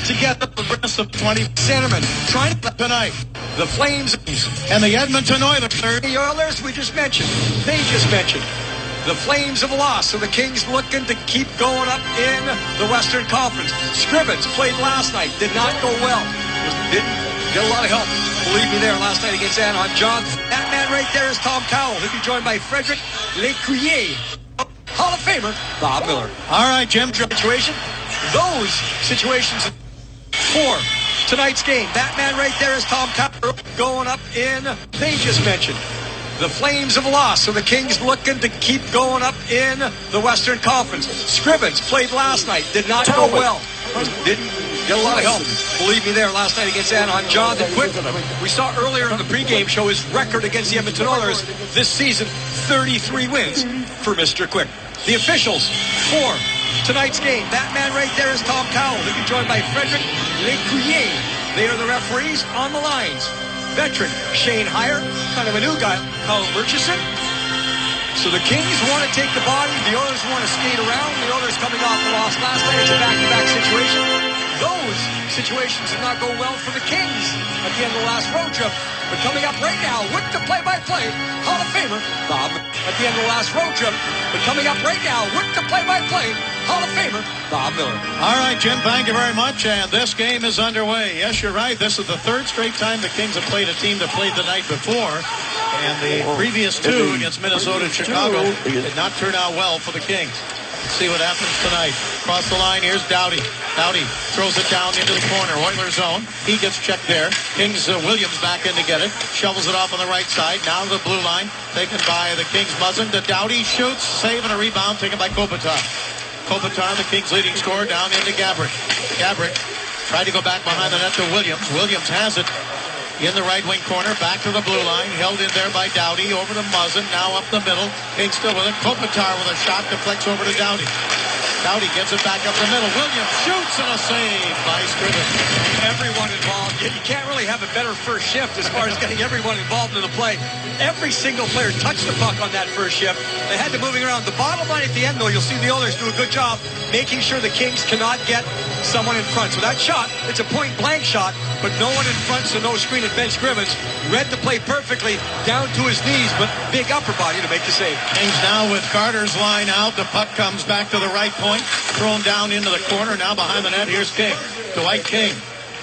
together the rest of 20 centermen trying tonight. The Flames and the Edmonton Oilers. The Oilers we just mentioned. They just mentioned. The Flames have lost, so the Kings looking to keep going up in the Western Conference. Scrivens played last night. Did not go well. Didn't get a lot of help. Believe me there last night against Anaheim. John, that man right there is Tom Cowell. He'll be joined by Frederic Lécuyer. Hall of Famer, Bob Miller. All right, Jim. Situation. Those situations for tonight's game. That man right there is Tom Cowell going up in, they just mentioned. The Flames have lost, so the Kings looking to keep going up in the Western Conference. Scrivens played last night. Did not go well. Didn't get a lot of help. Believe me there last night against Anaheim. Jonathan Quick, we saw earlier in the pregame show his record against the Edmonton Oilers this season, 33 wins for Mr. Quick. The officials for tonight's game. That man right there is Tom Cowell. He'll be joined by Frederic Lécuyer. They are the referees on the lines. Veteran Shane Heyer, kind of a new guy, Kyle Murchison. So the Kings want to take the body. The Oilers want to skate around. The Oilers coming off the loss last night. It's a back-to-back situation. Those situations did not go well for the Kings at the end of the last road trip. But coming up right now with the play-by-play, Hall of Famer, Bob. At the end of the last road trip. But coming up right now with the play-by-play, Hall of Famer, Bob Miller. All right, Jim, thank you very much. And this game is underway. Yes, you're right. This is the third straight time the Kings have played a team that played the night before. And the previous two against Minnesota and Chicago did not turn out well for the Kings. Let's see what happens tonight. Across the line, here's Doughty. Doughty throws it down into the corner. Oilers zone. He gets checked there. Kings Williams back in to get it. Shovels it off on the right side. Now to the blue line. Taken by the Kings Muzzin. To Doughty. Shoots. Save and a rebound taken by Kopitar. Kopitar, the Kings leading scorer, down into Gabrick. Gabrick tried to go back behind the net to Williams. Williams has it in the right wing corner, back to the blue line, held in there by Doughty, over to Muzzin, now up the middle. Kings still with it. Kopitar with a shot, deflects over to Doughty. Doughty gives it back up the middle. Williams shoots and a save by Scrivens. Everyone involved. You can't really have a better first shift as far as getting everyone involved in the play. Every single player touched the puck on that first shift. They had to moving around. The bottom line at the end, though, you'll see the Oilers do a good job making sure the Kings cannot get someone in front. So that shot, it's a point-blank shot, but no one in front, so no screen at Ben Scrivens. Read the play perfectly, down to his knees, but big upper body to make the save. Kings now with Carter's line out. The puck comes back to the right point, thrown down into the corner. Now behind the net, here's King. Dwight King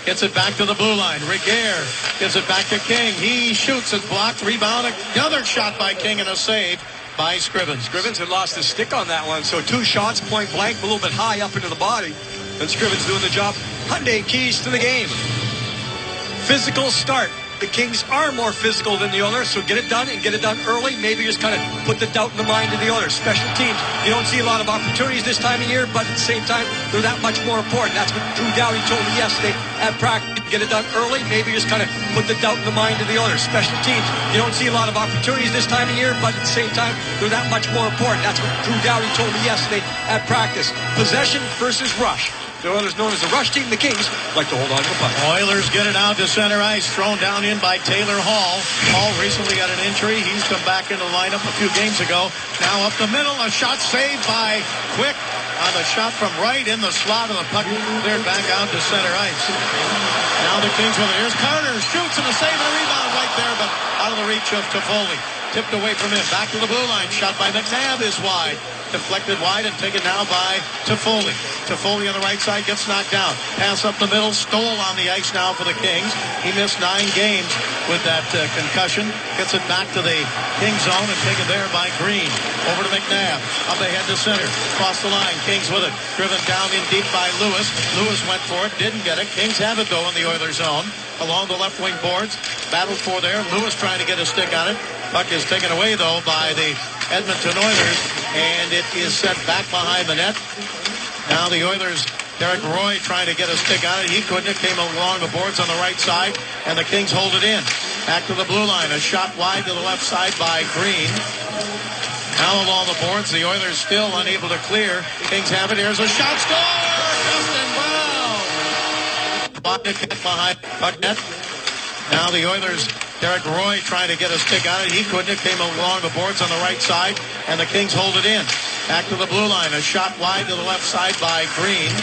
gets it back to the blue line. Regehr gives it back to King. He shoots it, blocked, rebound. Another shot by King and a save by Scrivens. Scrivens had lost his stick on that one, so two shots, point blank, a little bit high up into the body. And Scrivens doing the job. Hyundai keys to the game. Physical start. The Kings are more physical than the Oilers, so get it done and get it done early. Maybe just kind of put the doubt in the mind of the Oilers. Special teams, you don't see a lot of opportunities this time of year, but at the same time, they're that much more important. That's what Drew Doughty told me yesterday at practice. Get it done early. Maybe just kind of put the doubt in the mind of the Oilers. Special teams, you don't see a lot of opportunities this time of year, but at the same time, they're that much more important. That's what Drew Doughty told me yesterday at practice. Possession versus rush. The Oilers, known as the rush team, the Kings like to hold on to the puck. Oilers get it out to center ice, thrown down in by Taylor Hall. Hall recently got an injury. He's come back into the lineup a few games ago. Now up the middle, a shot saved by Quick on the shot from right in the slot of the puck. Cleared back out to center ice. Now the Kings with it. Here's Carter, shoots and a save and a rebound right there, but out of the reach of Toffoli. Tipped away from him. Back to the blue line. Shot by McNabb is wide. Deflected wide and taken now by Toffoli. Toffoli on the right side gets knocked down. Pass up the middle. Stoll on the ice now for the Kings. He missed 9 games with that concussion. Gets it back to the Kings zone and taken there by Green. Over to McNabb. Up ahead to center. Cross the line. Kings with it. Driven down in deep by Lewis. Lewis went for it. Didn't get it. Kings have it though in the Oilers zone. Along the left wing boards. Battled for there. Lewis trying to get a stick on it. Puck is taken away though by the Edmonton Oilers, and it is set back behind the net. Now the Oilers, Derek Roy trying to get a stick on it. He couldn't. It came along the boards on the right side, and the Kings hold it in. Back to the blue line. A shot wide to the left side by Green. Now along the boards, the Oilers still unable to clear. Kings have it. Here's a shot. Score! Justin Brown! Behind puck net. Now the Oilers, Derek Roy trying to get a stick on it. He couldn't. It came along the boards on the right side, and the Kings hold it in. Back to the blue line. A shot wide to the left side by Green.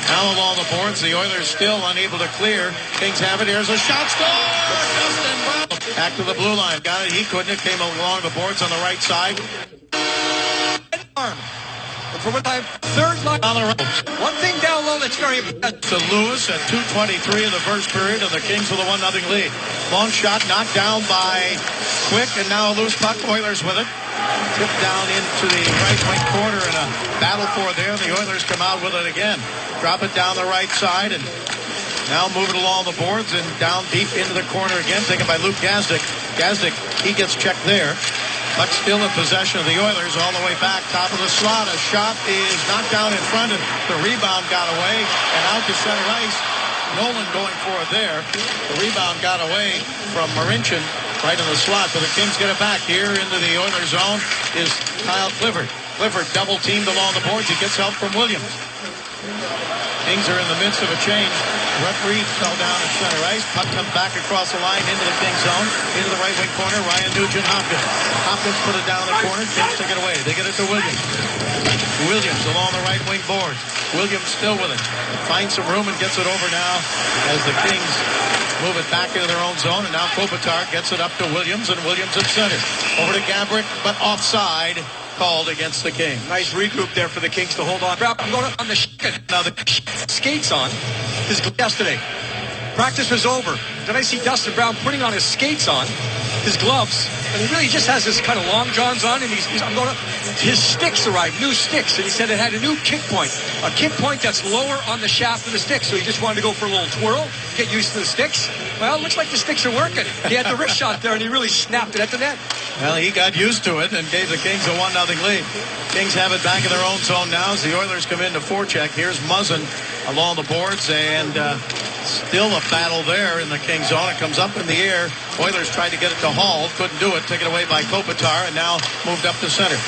Now along the boards, the Oilers still unable to clear. Kings have it. Here's a shot. Score! Justin Brown. Back to the blue line. Got it. He couldn't. It came along the boards on the right side. For what time? Third line. One thing down low that's very important. To Lewis at 2:23 in the first period, and the Kings with a 1-0 lead. Long shot knocked down by Quick, and now a loose puck. Oilers with it. Tipped down into the right wing corner in a battle for there. The Oilers come out with it again. Drop it down the right side, and now move it along the boards and down deep into the corner again. Taken by Luke Gazdic. Gazdic, he gets checked there. Puck still in possession of the Oilers all the way back, top of the slot. A shot is knocked down in front, and the rebound got away, and out to center ice. Nolan going for it there. The rebound got away from Marincin right in the slot, but the Kings get it back. Here into the Oilers zone is Kyle Clifford. Clifford double teamed along the boards. He gets help from Williams. Kings are in the midst of a change. Referee fell down at center ice. Puck comes back across the line into the Kings zone. Into the right wing corner, Ryan Nugent-Hopkins. Hopkins put it down the corner. Kings take it away. They get it to Williams. Williams along the right wing boards. Williams still with it. Finds some room and gets it over now as the Kings move it back into their own zone. And now Kopitar gets it up to Williams, and Williams at center. Over to Gabrick, but offside called against the Kings. Nice regroup there for the Kings to hold on. I'm going on the now the skates on his yesterday. Practice was over. Then I see Dustin Brown putting on his skates on, his gloves, and he really just has this kind of long johns on, and his sticks arrived, new sticks, and he said it had a new kick point that's lower on the shaft of the stick, so he just wanted to go for a little twirl, get used to the sticks. Well, it looks like the sticks are working. He had the wrist shot there, and he really snapped it at the net. Well, he got used to it and gave the Kings a 1-0 lead. Kings have it back in their own zone now as the Oilers come in to forecheck. Here's Muzzin along the boards, and still a battle there in the Kings zone. It comes up in the air. Oilers tried to get it to Hall, couldn't do it. Taken away by Kopitar, and now moved up to center.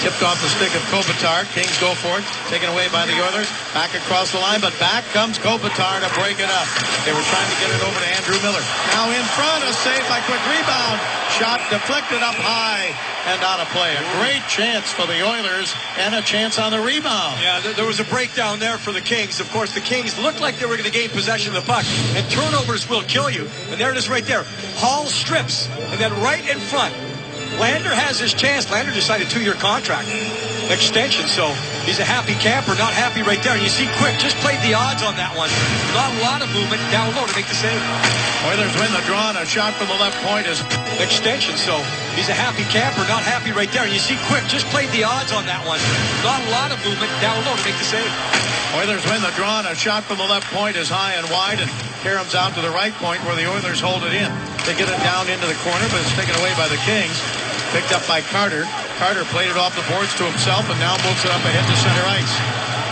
Tipped off the stick of Kopitar. Kings go for it. Taken away by the Oilers. Back across the line, but back comes Kopitar to break it up. They were trying to get it over to Andrew Miller. Now in front, a save by Quick. Rebound. Shot deflected up high and out of play. A great chance for the Oilers and a chance on the rebound. Yeah, there was a breakdown there for the Kings. Of course, the Kings looked like they were going to gain possession of the puck, and turnovers will kill you. And there it is right there. Hall strips, and then right in front, Lander has his chance. Lander just signed a 2-year contract extension, so he's a happy camper, not happy right there. And you see Quick just played the odds on that one. Not a lot of movement down low to make the save. Oilers win the draw, and a shot from the left point is extension, so he's a happy camper, not happy right there. And you see Quick just played the odds on that one. Not a lot of movement down low to make the save. Oilers win the draw, and a shot from the left point is high and wide, and Karam's out to the right point where the Oilers hold it in. They get it down into the corner, but it's taken away by the Kings. Picked up by Carter. Carter played it off the boards to himself and now moves it up ahead to center ice.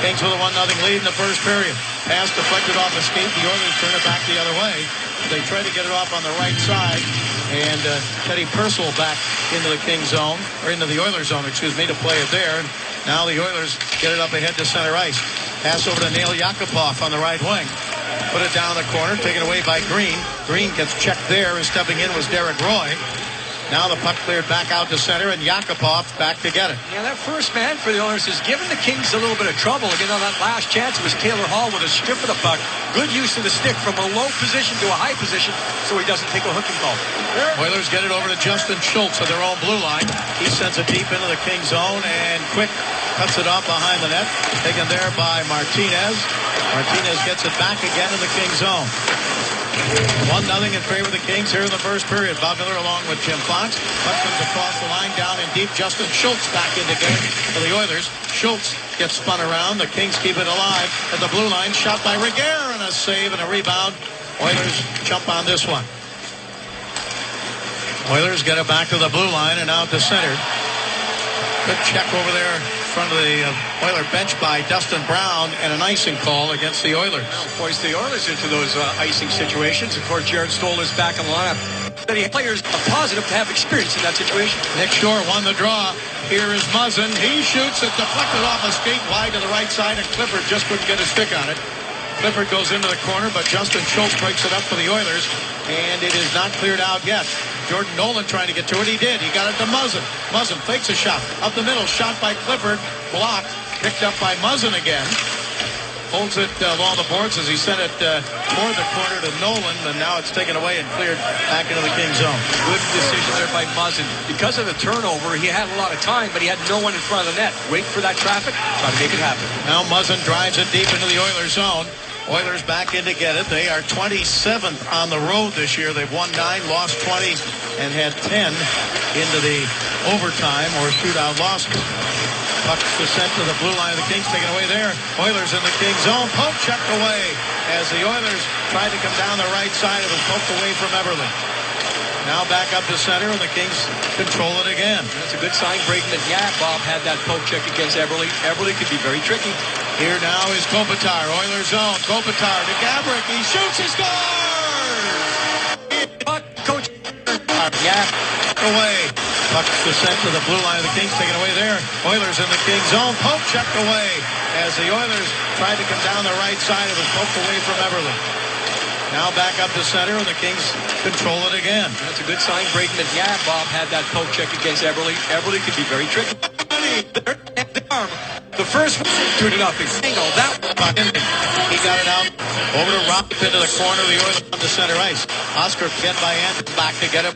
Kings with a 1-0 lead in the first period. Pass deflected off the skate. The Oilers turn it back the other way. They try to get it off on the right side. And Teddy Purcell back into the Kings zone, or into the Oilers zone, excuse me, to play it there. And now the Oilers get it up ahead to center ice. Pass over to Nail Yakupov on the right wing. Put it down the corner, taken away by Green. Green gets checked there, and stepping in was Derek Roy. Now the puck cleared back out to center, and Yakupov back to get it. Yeah, that first man for the Oilers has given the Kings a little bit of trouble. Again, on that last chance, it was Taylor Hall with a strip of the puck. Good use of the stick from a low position to a high position, so he doesn't take a hooking call. Oilers get it over to Justin Schultz at their own blue line. He sends it deep into the Kings zone, and Quick cuts it off behind the net. Taken there by Martinez. Martinez gets it back again in the Kings zone. 1-0 in favor of the Kings here in the first period. Bob Miller along with Jim Fox. Puck comes across the line down in deep. Justin Schultz back in the game for the Oilers. Schultz gets spun around. The Kings keep it alive at the blue line. Shot by Reguer and a save and a rebound. Oilers jump on this one. Oilers get it back to the blue line and out to center. Good check over there in front of the Oiler bench by Dustin Brown, and an icing call against the Oilers. Poised the Oilers into those icing situations. Of course, Jared Stolar's back in the lineup. The players are positive to have experience in that situation. Nick Shore won the draw. Here is Muzzin. He shoots it, deflected off a skate wide to the right side, and Clifford just couldn't get a stick on it. Clifford goes into the corner, but Justin Schultz breaks it up for the Oilers, and it is not cleared out yet. Jordan Nolan trying to get to it. He did. He got it to Muzzin. Muzzin fakes a shot. Up the middle. Shot by Clifford. Blocked. Picked up by Muzzin again. Holds it along the boards as he sent it toward the corner to Nolan, and now it's taken away and cleared back into the Kings zone. Good decision there by Muzzin. Because of the turnover, he had a lot of time, but he had no one in front of the net. Wait for that traffic, try to make it happen. Now Muzzin drives it deep into the Oilers zone. Oilers back in to get it. They are 27th on the road this year. They've won 9, lost 20, and had 10 into the overtime or shootout losses. Puck sent to the blue line of the Kings, taken away there. Oilers in the Kings zone. Poke checked away as the Oilers tried to come down the right side. It was poked away from Everly. Now back up to center, and the Kings control it again. That's a good sign. Breaking it. Yeah, Bob had that poke check against Everly. Everly could be very tricky. Here now is Kopitar. Oilers zone. Kopitar to Gaborik. He shoots. He scores! Puck, coach. Yeah. Away. Puck sent to the blue line of the Kings, taken away there. Oilers in the Kings zone. Poke checked away as the Oilers tried to come down the right side. It was poked away from Everly. Now back up to center, and the Kings control it again. That's a good sign. Breaking it. Yeah, Bob had that poke check against Everly. Everly could be very tricky. The first one, 2-0. Single. That he got it out over to Rock into the corner of the Oilers on the center ice. Oscar get by Anderson back to get it.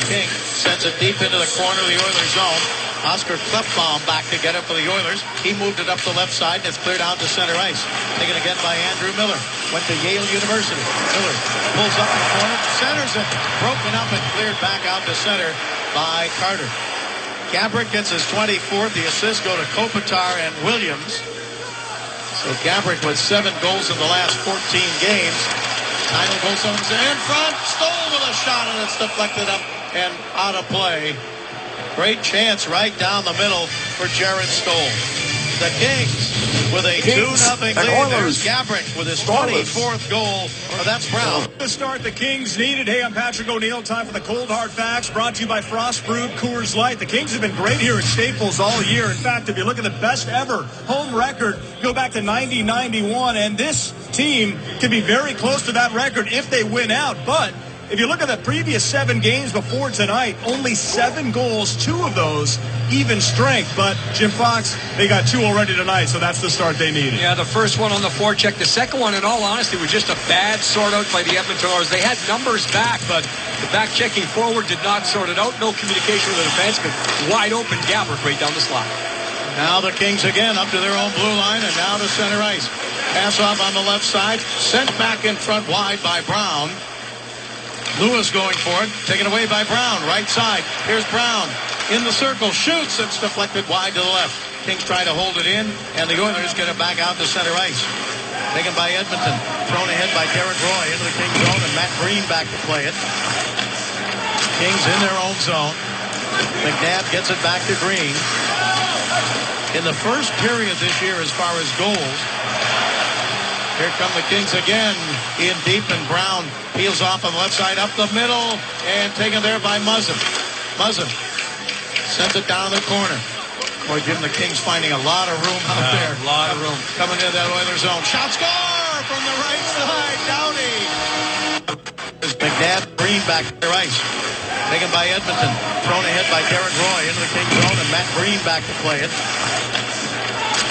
King sends it deep into the corner of the Oilers zone. Oscar Klefbom back to get it for the Oilers. He moved it up the left side, and it's cleared out to center ice. Taken again by Andrew Miller. Went to Yale University. Miller pulls up in the corner, centers it. Broken up and cleared back out to center by Carter. Gaborik gets his 24th. The assists go to Kopitar and Williams. So Gaborik with 7 goals in the last 14 games. Final goal, someone's in front. Stoll with a shot, and it's deflected up and out of play. Great chance right down the middle for Jared Stoll. The Kings with a 2-0 lead. There's Gaborik with his 24th goal. Oh, that's Brown. The start the Kings needed. Hey, I'm Patrick O'Neill. Time for the Cold Hard Facts, brought to you by Frost Brewed Coors Light. The Kings have been great here at Staples all year. In fact, if you look at the best ever home record, go back to 90-91, and this team can be very close to that record if they win out. But if you look at the previous 7 games before tonight, only 7 goals, 2 of those even strength. But Jim Fox, they got 2 already tonight, so that's the start they needed. Yeah, the first one on the forecheck. The second one, in all honesty, was just a bad sort out by the Edmonton Oilers. They had numbers back, but the back-checking forward did not sort it out. No communication with the defense. Wide open Gaborik right down the slot. Now the Kings again up to their own blue line, and now to center ice. Pass off on the left side, sent back in front wide by Brown. Lewis going for it, taken away by Brown, right side. Here's Brown in the circle, shoots, it's deflected wide to the left. Kings try to hold it in, and the Oilers get it back out to center ice. Taken by Edmonton, thrown ahead by Derek Roy into the Kings zone, and Matt Green back to play it. Kings in their own zone. McNabb gets it back to Green. In the first period this year as far as goals, here come the Kings again, in deep, and Brown peels off on the left side, up the middle, and taken there by Muzzin. Muzzin sends it down the corner. Boy, Jim, the Kings finding a lot of room out there. A lot of room. Coming into that Oilers zone. Shot, score from the right side, Downey. There's McNabb, Green back to their ice. Taken by Edmonton, thrown ahead by Derek Roy into the Kings zone, and Matt Green back to play it.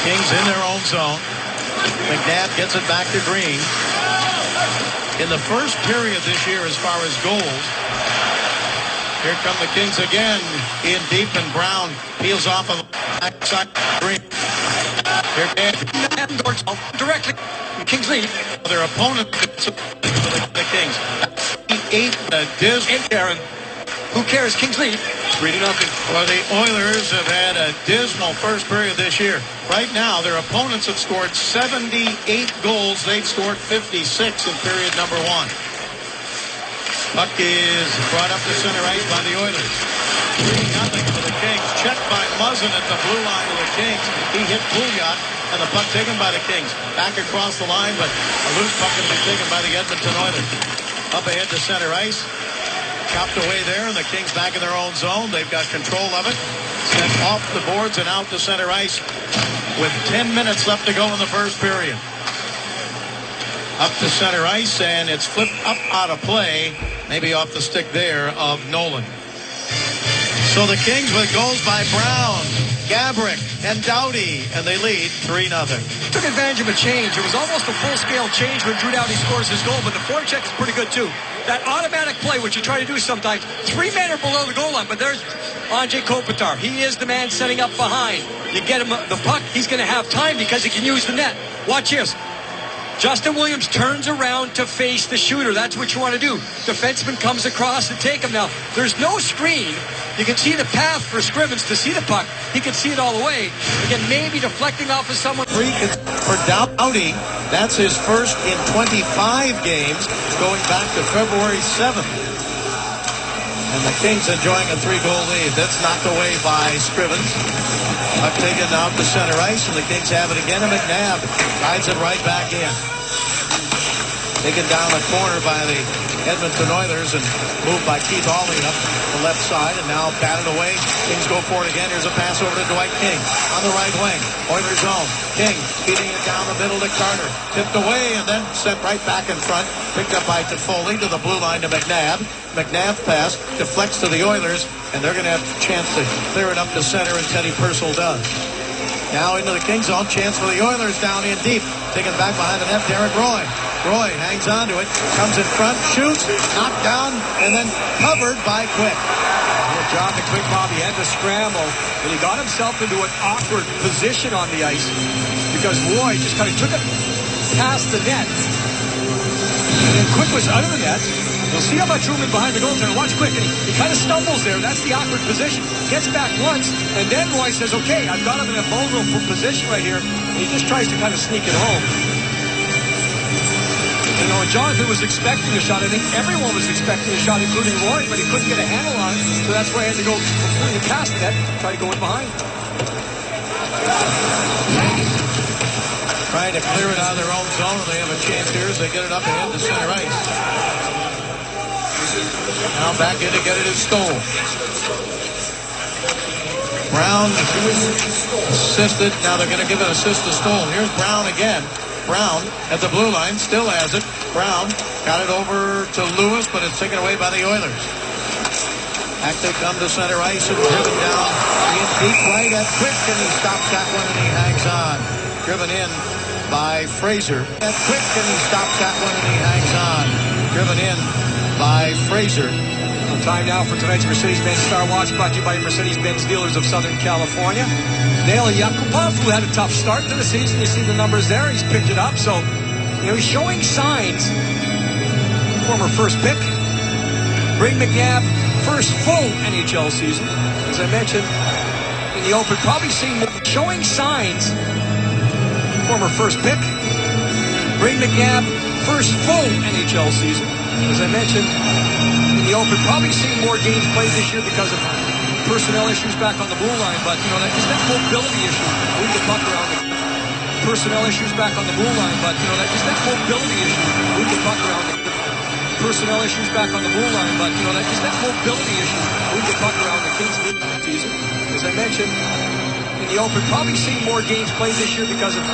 Kings in their own zone. McNabb gets it back to Green. In the first period this year as far as goals, here come the Kings again, in deep, and Brown peels off on the backside. Green. Here Directly. Kings lead. Their opponent, the Kings. 8 Diz. And Aaron. Who cares? Kings lead. 3-0. Well, the Oilers have had a dismal first period this year. Right now, their opponents have scored 78 goals. They've scored 56 in period number 1. Puck is brought up to center ice by the Oilers. 3-0 for the Kings. Checked by Muzzin at the blue line of the Kings. He hit Pouliot, and the puck taken by the Kings. Back across the line, but a loose puck has been taken by the Edmonton Oilers. Up ahead to center ice. Chopped away there, and the Kings back in their own zone. They've got control of it. Sent off the boards and out to center ice with 10 minutes left to go in the first period. Up to center ice, and it's flipped up out of play, maybe off the stick there of Nolan. So the Kings with goals by Brown, Gabrick, and Doughty, and they lead 3-0. Took advantage of a change. It was almost a full-scale change when Drew Doughty scores his goal, but the forecheck is pretty good too. That automatic play, which you try to do sometimes, 3 men are below the goal line, but there's Andrei Kopitar. He is the man setting up behind. You get him the puck, he's going to have time because he can use the net. Watch this. Justin Williams turns around to face the shooter. That's what you want to do. Defenseman comes across to take him. Now, there's no screen. You can see the path for Scrivens to see the puck. He can see it all the way. Again, maybe deflecting off of someone. Free for Doughty. That's his first in 25 games, going back to February 7th. And the Kings enjoying a 3-goal lead. That's knocked away by Scrivens. Puck taken out to center ice, and the Kings have it again. And McNabb guides it right back in. Taken down the corner by the Edmonton Oilers and moved by Keith Hawley up the left side, and now batted away. Kings go for it again. Here's a pass over to Dwight King on the right wing. Oilers zone. King feeding it down the middle to Carter. Tipped away and then sent right back in front. Picked up by Toffoli to the blue line to McNabb. McNabb pass deflects to the Oilers, and they're going to have a chance to clear it up to center, and Teddy Purcell does. Now into the Kings zone. Chance for the Oilers down in deep. Taken back behind the net, Derek Roy. Roy hangs on to it, comes in front, shoots, knocked down, and then covered by Quick. Well, John the Quick Bob, he had to scramble, and he got himself into an awkward position on the ice because Roy just kind of took it past the net. And then Quick was out of the net. You'll see how much room in behind the goaltender. Watch Quick, and he kind of stumbles there. That's the awkward position. Gets back once, and then Roy says, okay, I've got him in a vulnerable position right here. And he just tries to kind of sneak it home. You know, Jonathan was expecting a shot. I think everyone was expecting a shot, including Roy, but he couldn't get a handle on it. So that's why he had to go completely past the net, try to go in behind. Trying to clear it out of their own zone, and they have a chance here as they get it up ahead to center ice. Now back in to get it is Stoll. Brown assisted. Now they're going to give an assist to Stoll. Here's Brown again. Brown at the blue line still has it. Brown got it over to Lewis, but it's taken away by the Oilers. Back they come to center ice and driven down in deep right at Quick, and he stops that one and he hangs on. Driven in by Fraser. At Quick, and he stops that one and he hangs on. Driven in by Fraser. Time now for tonight's Mercedes-Benz Star Watch, brought to you by Mercedes-Benz dealers of Southern California. Nail Yakupov, who had a tough start to the season. You see the numbers there. He's picked it up. So, you know, he's showing signs. Former first pick. Bring McNabb, first full NHL season. As I mentioned in the open, probably seeing showing signs. Former first pick. Bring McNabb, first full NHL season. As I mentioned in the open, probably seeing more games played this year because of personnel issues back on the blue line, but you know, just that mobility issue. Move the puck around the personnel issues back on the blue line, but you know, just that mobility issue. Move the puck around the personnel issues back on the blue line, but you know, just that mobility issue. Move the puck around the Kings season. As I mentioned in the open, probably seeing more games played this year because of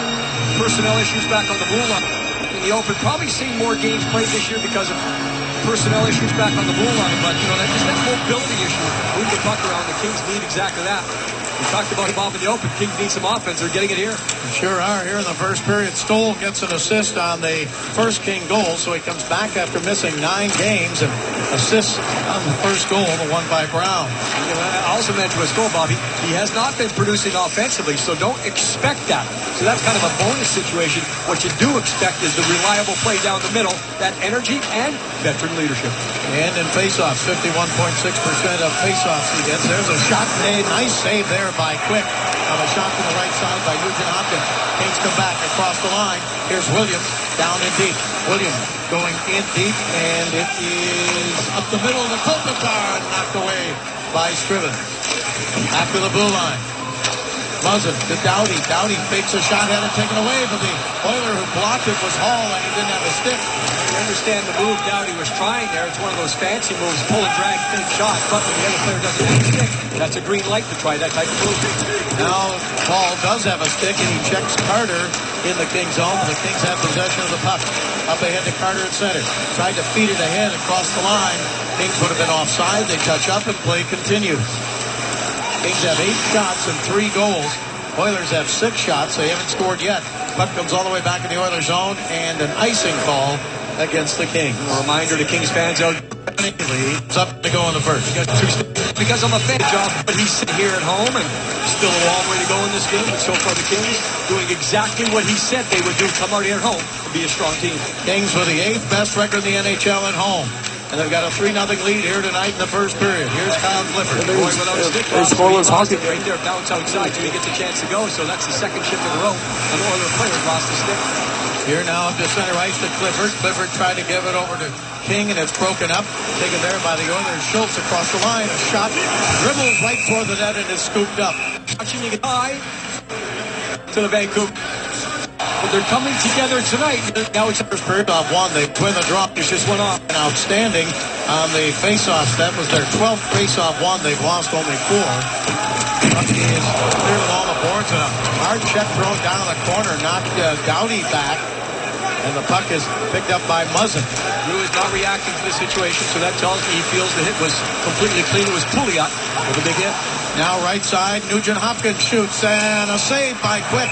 personnel issues back on the blue line. In the open, probably seeing more games played this year because of personnel issues back on the blue line, but you know, just that mobility issue. Move the puck around. The Kings need exactly that. We talked about Bob in the open. Kings need some offense. They're getting it here. They sure are. Here in the first period, Stoll gets an assist on the first King goal, so he comes back after missing 9 games and assists on the first goal, the one by Brown. You know, I also mentioned with Stoll, Bob, he has not been producing offensively, so don't expect that. So that's kind of a bonus situation. What you do expect is the reliable play down the middle, that energy and veteran leadership. And in faceoffs, 51.6% of faceoffs he gets. There's a shot made. Nice save there by Quick on a shot to the right side by Nugent Hopkins. Kings come back across the line. Here's Williams down in deep. Williams going in deep, and it is up the middle of the Kopitar, knocked away by Scrivens. Back to the blue line. Muzzin to Doughty. Doughty fakes a shot, had it taken away, but the Oiler who blocked it was Hall, and he didn't have a stick. You understand the move Doughty was trying there. It's one of those fancy moves, pull and drag, fake shot. But when the other player doesn't have a stick, that's a green light to try that type of move. Now Hall does have a stick, and he checks Carter in the Kings zone. The Kings have possession of the puck. Up ahead to Carter at center. Tried to feed it ahead across the line. Kings would have been offside. They touch up, and play continues. Kings have 8 shots and 3 goals. Oilers have 6 shots. They haven't scored yet. Puck comes all the way back in the Oilers zone, and an icing call against the Kings. A reminder to Kings fans out. It's up to go in the first. Because I'm a fan job, but he's sitting here at home and still a long way to go in this game. But so far the Kings doing exactly what he said they would do. Come out here at home and be a strong team. Kings with the 8th best record in the NHL at home. And they've got a 3-0 lead here tonight in the first period. Here's Kyle Clifford. Going without a stick. Scoreless hockey. Right there, bounce outside till he gets a chance to go. So that's the second shift in a row. An Oiler player lost the stick. Here now up to center ice to Clifford. Clifford tried to give it over to King, and it's broken up. Taken there by the Oilers. Schultz across the line. A shot. Dribbles right toward the net and is scooped up. Watching you get high to the Vancouver. But they're coming together tonight. Now it's first period off 1. They win the drop. There's just one off. And outstanding on the face-off. That was their 12th face-off 1. They've lost only 4. Bucky is clear with all the boards, and a hard check thrown down in the corner. Knocked Doughty back. And the puck is picked up by Muzzin. Drew is not reacting to the situation, so that tells me he feels the hit was completely clean. It was Pouliot with a big hit. Now right side, Nugent Hopkins shoots, and a save by Quick.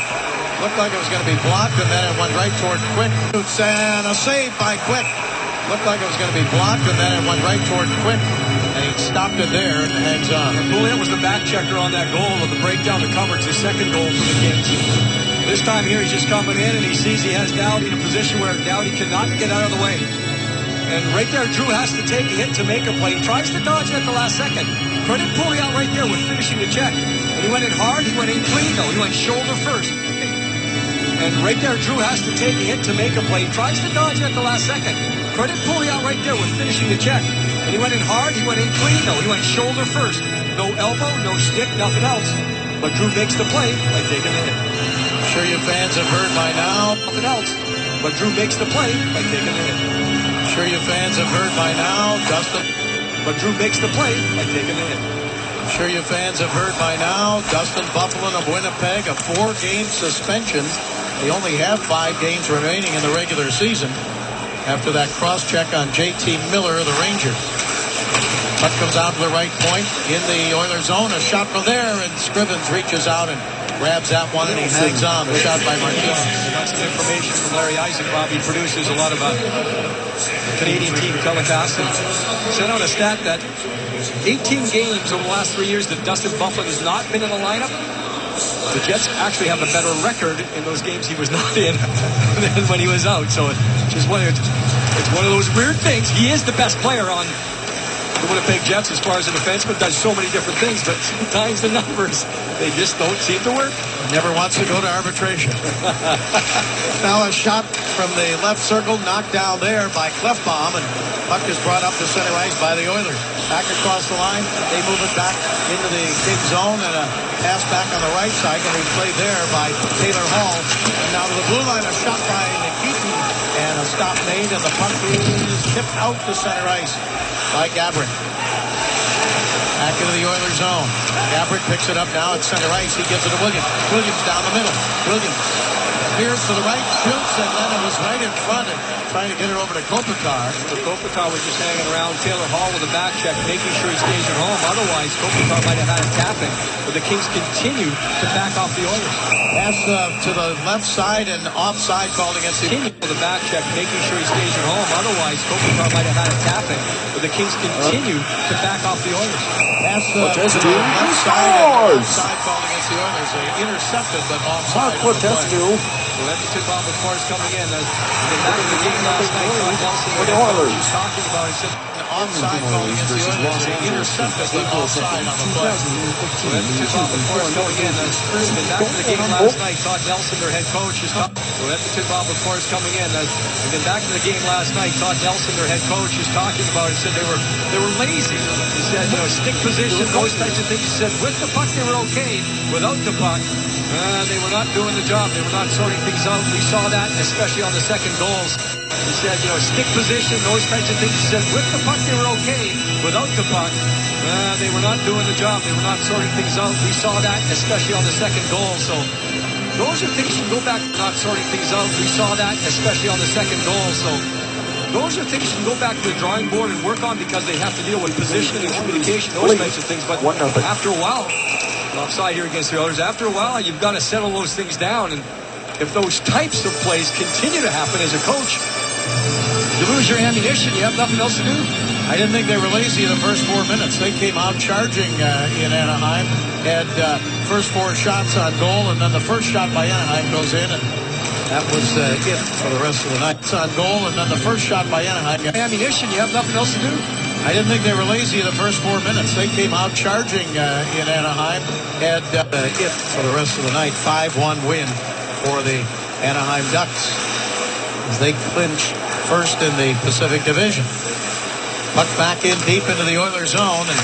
Looked like it was going to be blocked, and then it went right toward Quick. Shoots, and a save by Quick. Looked like it was going to be blocked, and then it went right toward Quick. And he stopped it there and hangs on. Pouliot was the back checker on that goal of the breakdown to cover. It's his second goal for the Kings. This time here, he's just coming in, and he sees he has Doughty in a position where Doughty cannot get out of the way. And right there, Drew has to take a hit to make a play. He tries to dodge it at the last second. Credit Pouliot right there with finishing the check. When he went in hard, he went in clean, though. He went shoulder first. And right there, Drew has to take a hit to make a play. He tries to dodge it at the last second. Credit Pouliot right there with finishing the check. When he went in hard, he went in clean, though. He went shoulder first. No elbow, no stick, nothing else. But Drew makes the play by taking the hit. I'm sure you fans have heard by now. Nothing else. But Drew makes the play by taking the hit. I'm sure you fans have heard by now. Dustin. But Drew makes the play by taking the hit. I'm sure you fans have heard by now. Dustin Bufflin of Winnipeg, a 4-game suspension. They only have 5 games remaining in the regular season after that cross-check on J.T. Miller of the Rangers. Puck comes out to the right point in the Oilers zone. A shot from there, and Scrivens reaches out and grabs that one, and he hangs on. The shot by Martinez. I got some information from Larry Eisenbach. He produces a lot of Canadian team telecasts, and sent out a stat that 18 games over the last 3 years that Dustin Bufflin has not been in the lineup. The Jets actually have a better record in those games he was not in than when he was out. So it's one of those weird things. He is the best player on the Winnipeg Jets as far as a defenseman, does so many different things, but sometimes the numbers, they just don't seem to work. Never wants to go to arbitration. Now a shot from the left circle, knocked down there by Clefbaum, and puck is brought up to center ice by the Oilers. Back across the line, they move it back into the King zone, and a pass back on the right side, and we play there by Taylor Hall. And now to the blue line, a shot by Nikitin, and a stop made, and the puck is tipped out to center ice by Gabrick. Back into the Oilers zone. Gabrick picks it up now at center ice. He gives it to Williams. Williams down the middle. Williams veers to the right, shoots, and then it was right in front and trying to get it over to Kopitar. But Kopitar was just hanging around Taylor Hall with a back check, making sure he stays at home. Otherwise, Kopitar might have had a tapping. But the Kings continue to back off the Oilers. Pass to the left side and offside called against the... With a back check, making sure he stays at home. Otherwise, Kopitar might have had a tapping. But the Kings continue to back off the Oilers. Pass to the left side and offside called against the Oilers. They intercepted, but offside. So that's the tip-off, of course, coming in. Back in the game last night, Todd Nelson, for the Oilers. He was talking about it. He said, offside called against the Oilers. They intercepted, but offside on the play. So that's the tip-off, of course, coming in. Back in the game last night, Todd Nelson, their head coach, is talking. So that's the tip-off, of course, coming in. And then back in the game last night, Todd Nelson, their head coach, is talking about it. He said they were lazy. He said, stick position, those types of things. He said with the puck they were okay. Without the puck, they were not doing the job. They were not sorting things out. We saw that, especially on the second goals. He said, stick position, those types of things. He said with the puck they were okay. Without the puck, they were not doing the job. They were not sorting things out. We saw that, especially on the second goal. So those are things you go back not sorting things out. We saw that, especially on the second goal. So those are things you can go back to the drawing board and work on because they have to deal with positioning and communication, those types of things. But after a while, offside here against the Oilers, after a while, you've got to settle those things down. And if those types of plays continue to happen as a coach, you lose your ammunition. You have nothing else to do. I didn't think they were lazy in the first 4 minutes. They came out charging in Anaheim. Had first 4 shots on goal, and then the first shot by Anaheim goes in, and that was it for the rest of the night. It's on goal, and then the first shot by Anaheim. Ammunition. You have nothing else to do. I didn't think they were lazy in the first 4 minutes. They came out charging in Anaheim. Had it for the rest of the night. 5-1 win for the Anaheim Ducks as they clinch first in the Pacific Division. Puck back in deep into the Oilers zone, and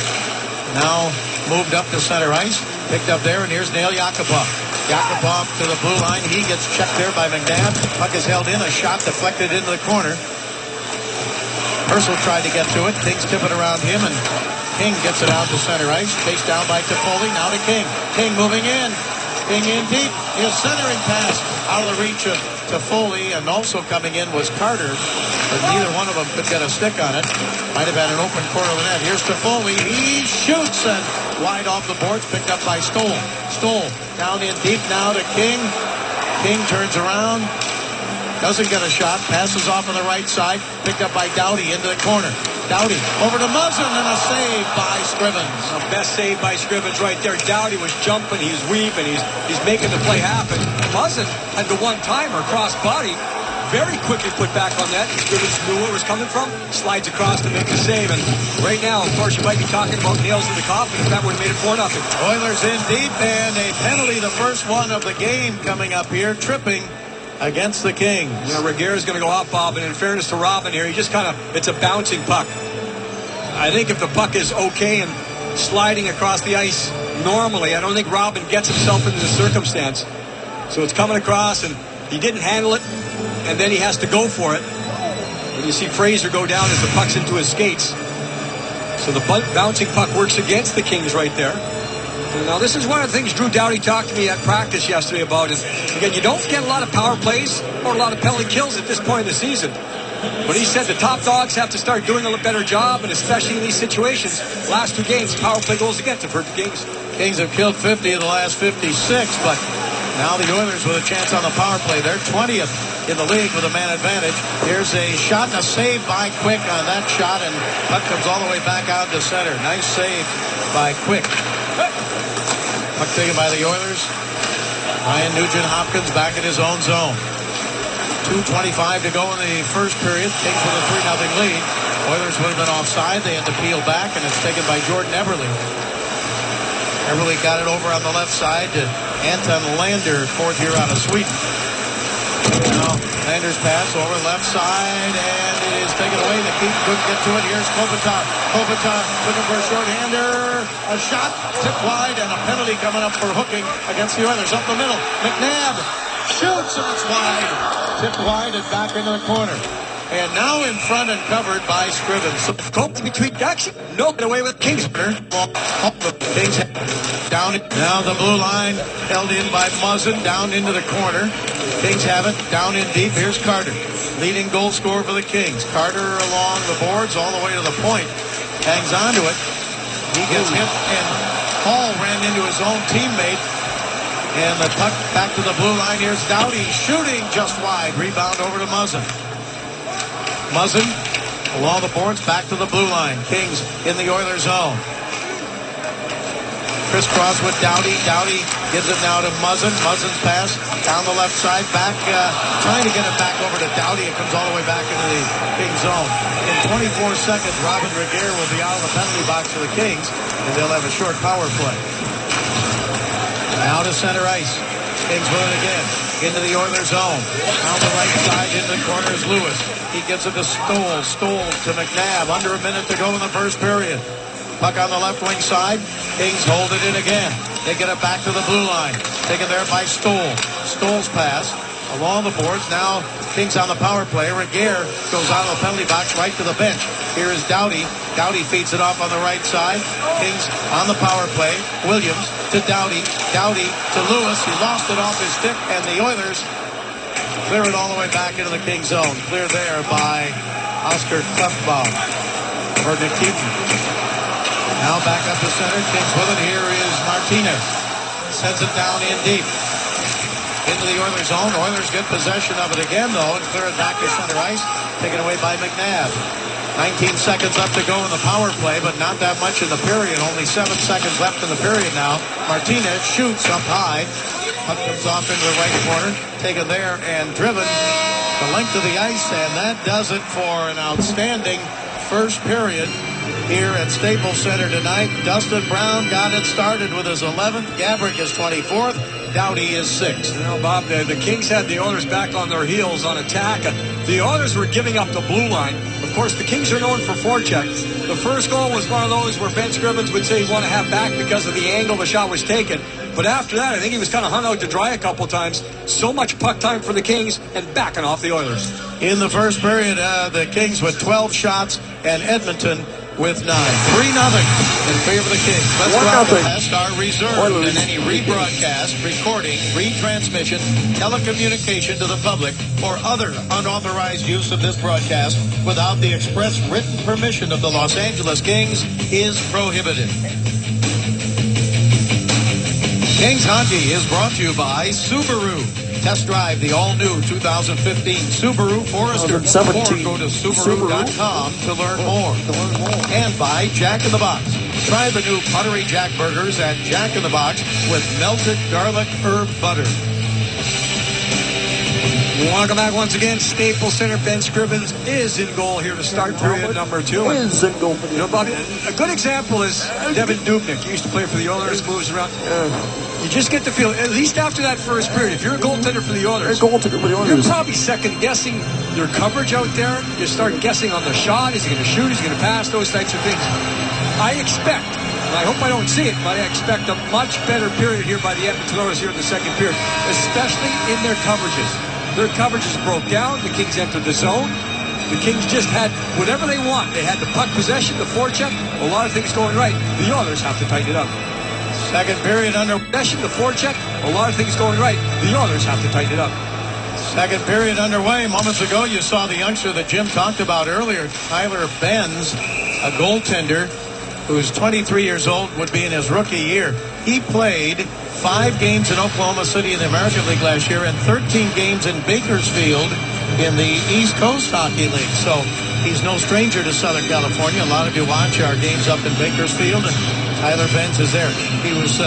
now moved up to center ice. Picked up there, and here's Nail Yakupov. Yakupov to the blue line. He gets checked there by McNabb. Puck is held in. A shot deflected into the corner. Purcell tried to get to it. King's tipping around him, and King gets it out to center ice. Chased down by Toffoli. Now to King. King moving in. King in deep. His centering pass out of the reach of Toffoli, and also coming in was Carter, but neither one of them could get a stick on it. Might have had an open corner of the net. Here's Toffoli. He shoots, and wide off the boards, picked up by Stoll. Stoll down in deep now to King. King turns around. Doesn't get a shot. Passes off on the right side. Picked up by Doughty into the corner. Doughty over to Muzzin, and a save by Scrivens. The best save by Scrivens right there. Doughty was jumping. He's weaving. He's making the play happen. Muzzin had the one-timer cross body. Very quickly put back on that. Scrivens knew where it was coming from. Slides across to make the save. And right now, of course, you might be talking about nails in the coffin if that would have made it 4-0. Oilers in deep, and a penalty, the first one of the game coming up here. Tripping against the Kings. Yeah, Regueira's going to go off, Bob, and in fairness to Robin here, he just kind of, it's a bouncing puck. I think if the puck is okay and sliding across the ice normally, I don't think Robin gets himself into the circumstance. So it's coming across, and he didn't handle it, and then he has to go for it. And you see Fraser go down as the puck's into his skates. So the bouncing puck works against the Kings right there. Now, this is one of the things Drew Doughty talked to me at practice yesterday about is, again, you don't get a lot of power plays or a lot of penalty kills at this point in the season. But he said the top dogs have to start doing a better job, and especially in these situations, last 2 games, power play goals against have hurt the Kings. Kings have killed 50 of the last 56, but now the Oilers with a chance on the power play. They're 20th in the league with a man advantage. Here's a shot and a save by Quick on that shot, and puck comes all the way back out to center. Nice save by Quick. Puck taken by the Oilers. Ryan Nugent-Hopkins back in his own zone. 2:25 to go in the first period. Kings with a 3-0 lead. Oilers would have been offside. They had to peel back, and it's taken by Jordan Eberle. Eberle got it over on the left side to Anton Lander, fourth year out of Sweden. Now, Lander's pass over left side, and it is taken away. The Keith couldn't get to it. Here's Kopitar. Kopitar looking for a short-hander. A shot, tipped wide, and a penalty coming up for hooking against the Oilers. Up the middle, McNabb shoots, and it's wide. Tipped wide and back into the corner. And now in front and covered by Scrivens. Cope between Ducks. No, get away with Kingsburg. Kings down. Now the blue line held in by Muzzin down into the corner. Kings have it down in deep. Here's Carter, leading goal scorer for the Kings. Carter along the boards all the way to the point. Hangs on to it. He gets hit, and Hall ran into his own teammate. And the puck back to the blue line. Here's Doughty shooting just wide. Rebound over to Muzzin. Muzzin along the boards back to the blue line. Kings in the Oilers zone. Crisscross with Doughty. Doughty gives it now to Muzzin. Muzzin's pass down the left side. Back, trying to get it back over to Doughty. It comes all the way back into the Kings zone. In 24 seconds, Robin Regueira will be out of the penalty box for the Kings, and they'll have a short power play. Now to center ice. Kings with it again. Into the Oilers zone. Down the right side, into the corner is Lewis. He gets it to Stoll. Stoll to McNabb. Under a minute to go in the first period. Puck on the left wing side. Kings hold it in again. They get it back to the blue line. Taken there by Stoll. Stoll's pass along the boards. Now Kings on the power play. Regueira goes out of the penalty box right to the bench. Here is Doughty. Doughty feeds it off on the right side. Kings on the power play. Williams to Doughty. Doughty to Lewis. He lost it off his stick, and the Oilers clear it all the way back into the Kings zone. Clear there by Oscar Klefbom for Nick Keaton. Now back up to center. Kings with it. Here is Martinez. Sends it down in deep. Into the Oilers zone. Oilers get possession of it again, though, and clear it back to center ice. Taken away by McNabb. 19 seconds up to go in the power play, but not that much in the period. Only 7 seconds left in the period now. Martinez shoots up high. Puck comes off into the right corner. Taken there and driven the length of the ice, and that does it for an outstanding first period here at Staples Center tonight. Dustin Brown got it started with his 11th. Gabrick is 24th. Doughty is 6th. You know, Bob, the Kings had the Oilers back on their heels on attack. The Oilers were giving up the blue line. Of course, the Kings are known for forechecks. The first goal was one of those where Ben Scrivens would say he wanted to have back because of the angle the shot was taken. But after that, I think he was kind of hung out to dry a couple times. So much puck time for the Kings and backing off the Oilers. In the first period, the Kings with 12 shots and Edmonton with 9. 3-0 in favor of the Kings. Let's go out the test are reserved in any rebroadcast, recording, retransmission, telecommunication to the public, or other unauthorized use of this broadcast without the express written permission of the Los Angeles Kings is prohibited. Kings Hockey is brought to you by Subaru. Test drive the all-new 2015 Subaru Forester, or go to Subaru.com to learn more. And by Jack in the Box. Try the new Buttery Jack Burgers at Jack in the Box with melted garlic herb butter. Welcome back once again. Staples Center. Ben Scrivens is in goal here to start period number 2. Is in goal. You know, Bob, a good example is Devin Dubnyk. He used to play for the Oilers, moves around. You just get the feel, at least after that first period, if you're a goaltender for the Oilers, you're probably second-guessing your coverage out there. You start guessing on the shot. Is he going to shoot? Is he going to pass? Those types of things. I expect, and I hope I don't see it, but I expect a much better period here by the Edmonton Oilers here in the second period, especially in their coverages. Their coverages broke down. The Kings entered the zone. The Kings just had whatever they want. They had the puck possession, the forecheck, a lot of things going right. The Oilers have to tighten it up. Second period under possession, the forecheck, a lot of things going right. The Oilers have to tighten it up. Second period underway. Moments ago, you saw the youngster that Jim talked about earlier, Tyler Benz, a goaltender who's 23 years old, would be in his rookie year. He played 5 games in Oklahoma City in the American League last year and 13 games in Bakersfield in the East Coast Hockey League. So he's no stranger to Southern California. A lot of you watch our games up in Bakersfield, and Tyler Benz is there. He was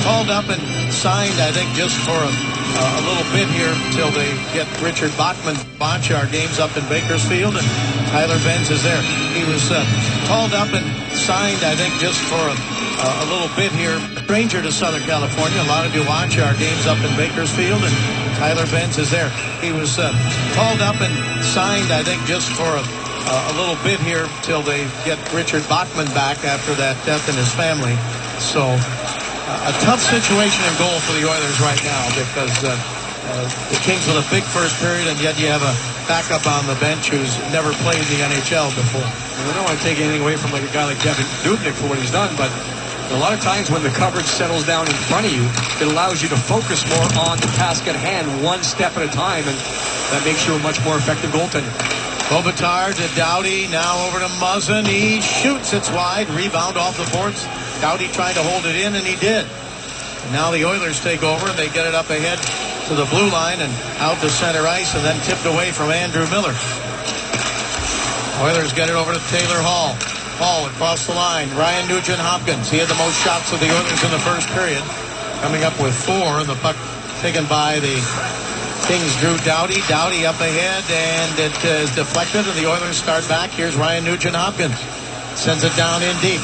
called up and signed, I think, just for a little bit here until they get Richard Bachman to watch our games up in Bakersfield, and Tyler Benz is there. He was called up and signed, I think, just for a little bit here. Stranger to Southern California. A lot of you watch our games up in Bakersfield, and Tyler Benz is there. He was called up and signed, I think, just for a little bit here till they get Richard Bachman back after that death in his family. So a tough situation in goal for the Oilers right now because the Kings with a big first period, and yet you have a backup on the bench who's never played in the NHL before. I don't want to take anything away from a guy like Devin Dubnyk for what he's done, but a lot of times when the coverage settles down in front of you, it allows you to focus more on the task at hand, one step at a time, and that makes you a much more effective goaltender. Kopitar to Doughty, now over to Muzzin. He shoots, it's wide, rebound off the boards. Doughty tried to hold it in, and he did. And now the Oilers take over, and they get it up ahead to the blue line and out to center ice, and then tipped away from Andrew Miller. Oilers get it over to Taylor Hall. Hall across the line. Ryan Nugent-Hopkins. He had the most shots of the Oilers in the first period, coming up with 4, and the puck taken by the Kings drew Doughty. Doughty up ahead, and it is deflected, and the Oilers start back. Here's Ryan Nugent-Hopkins. Sends it down in deep.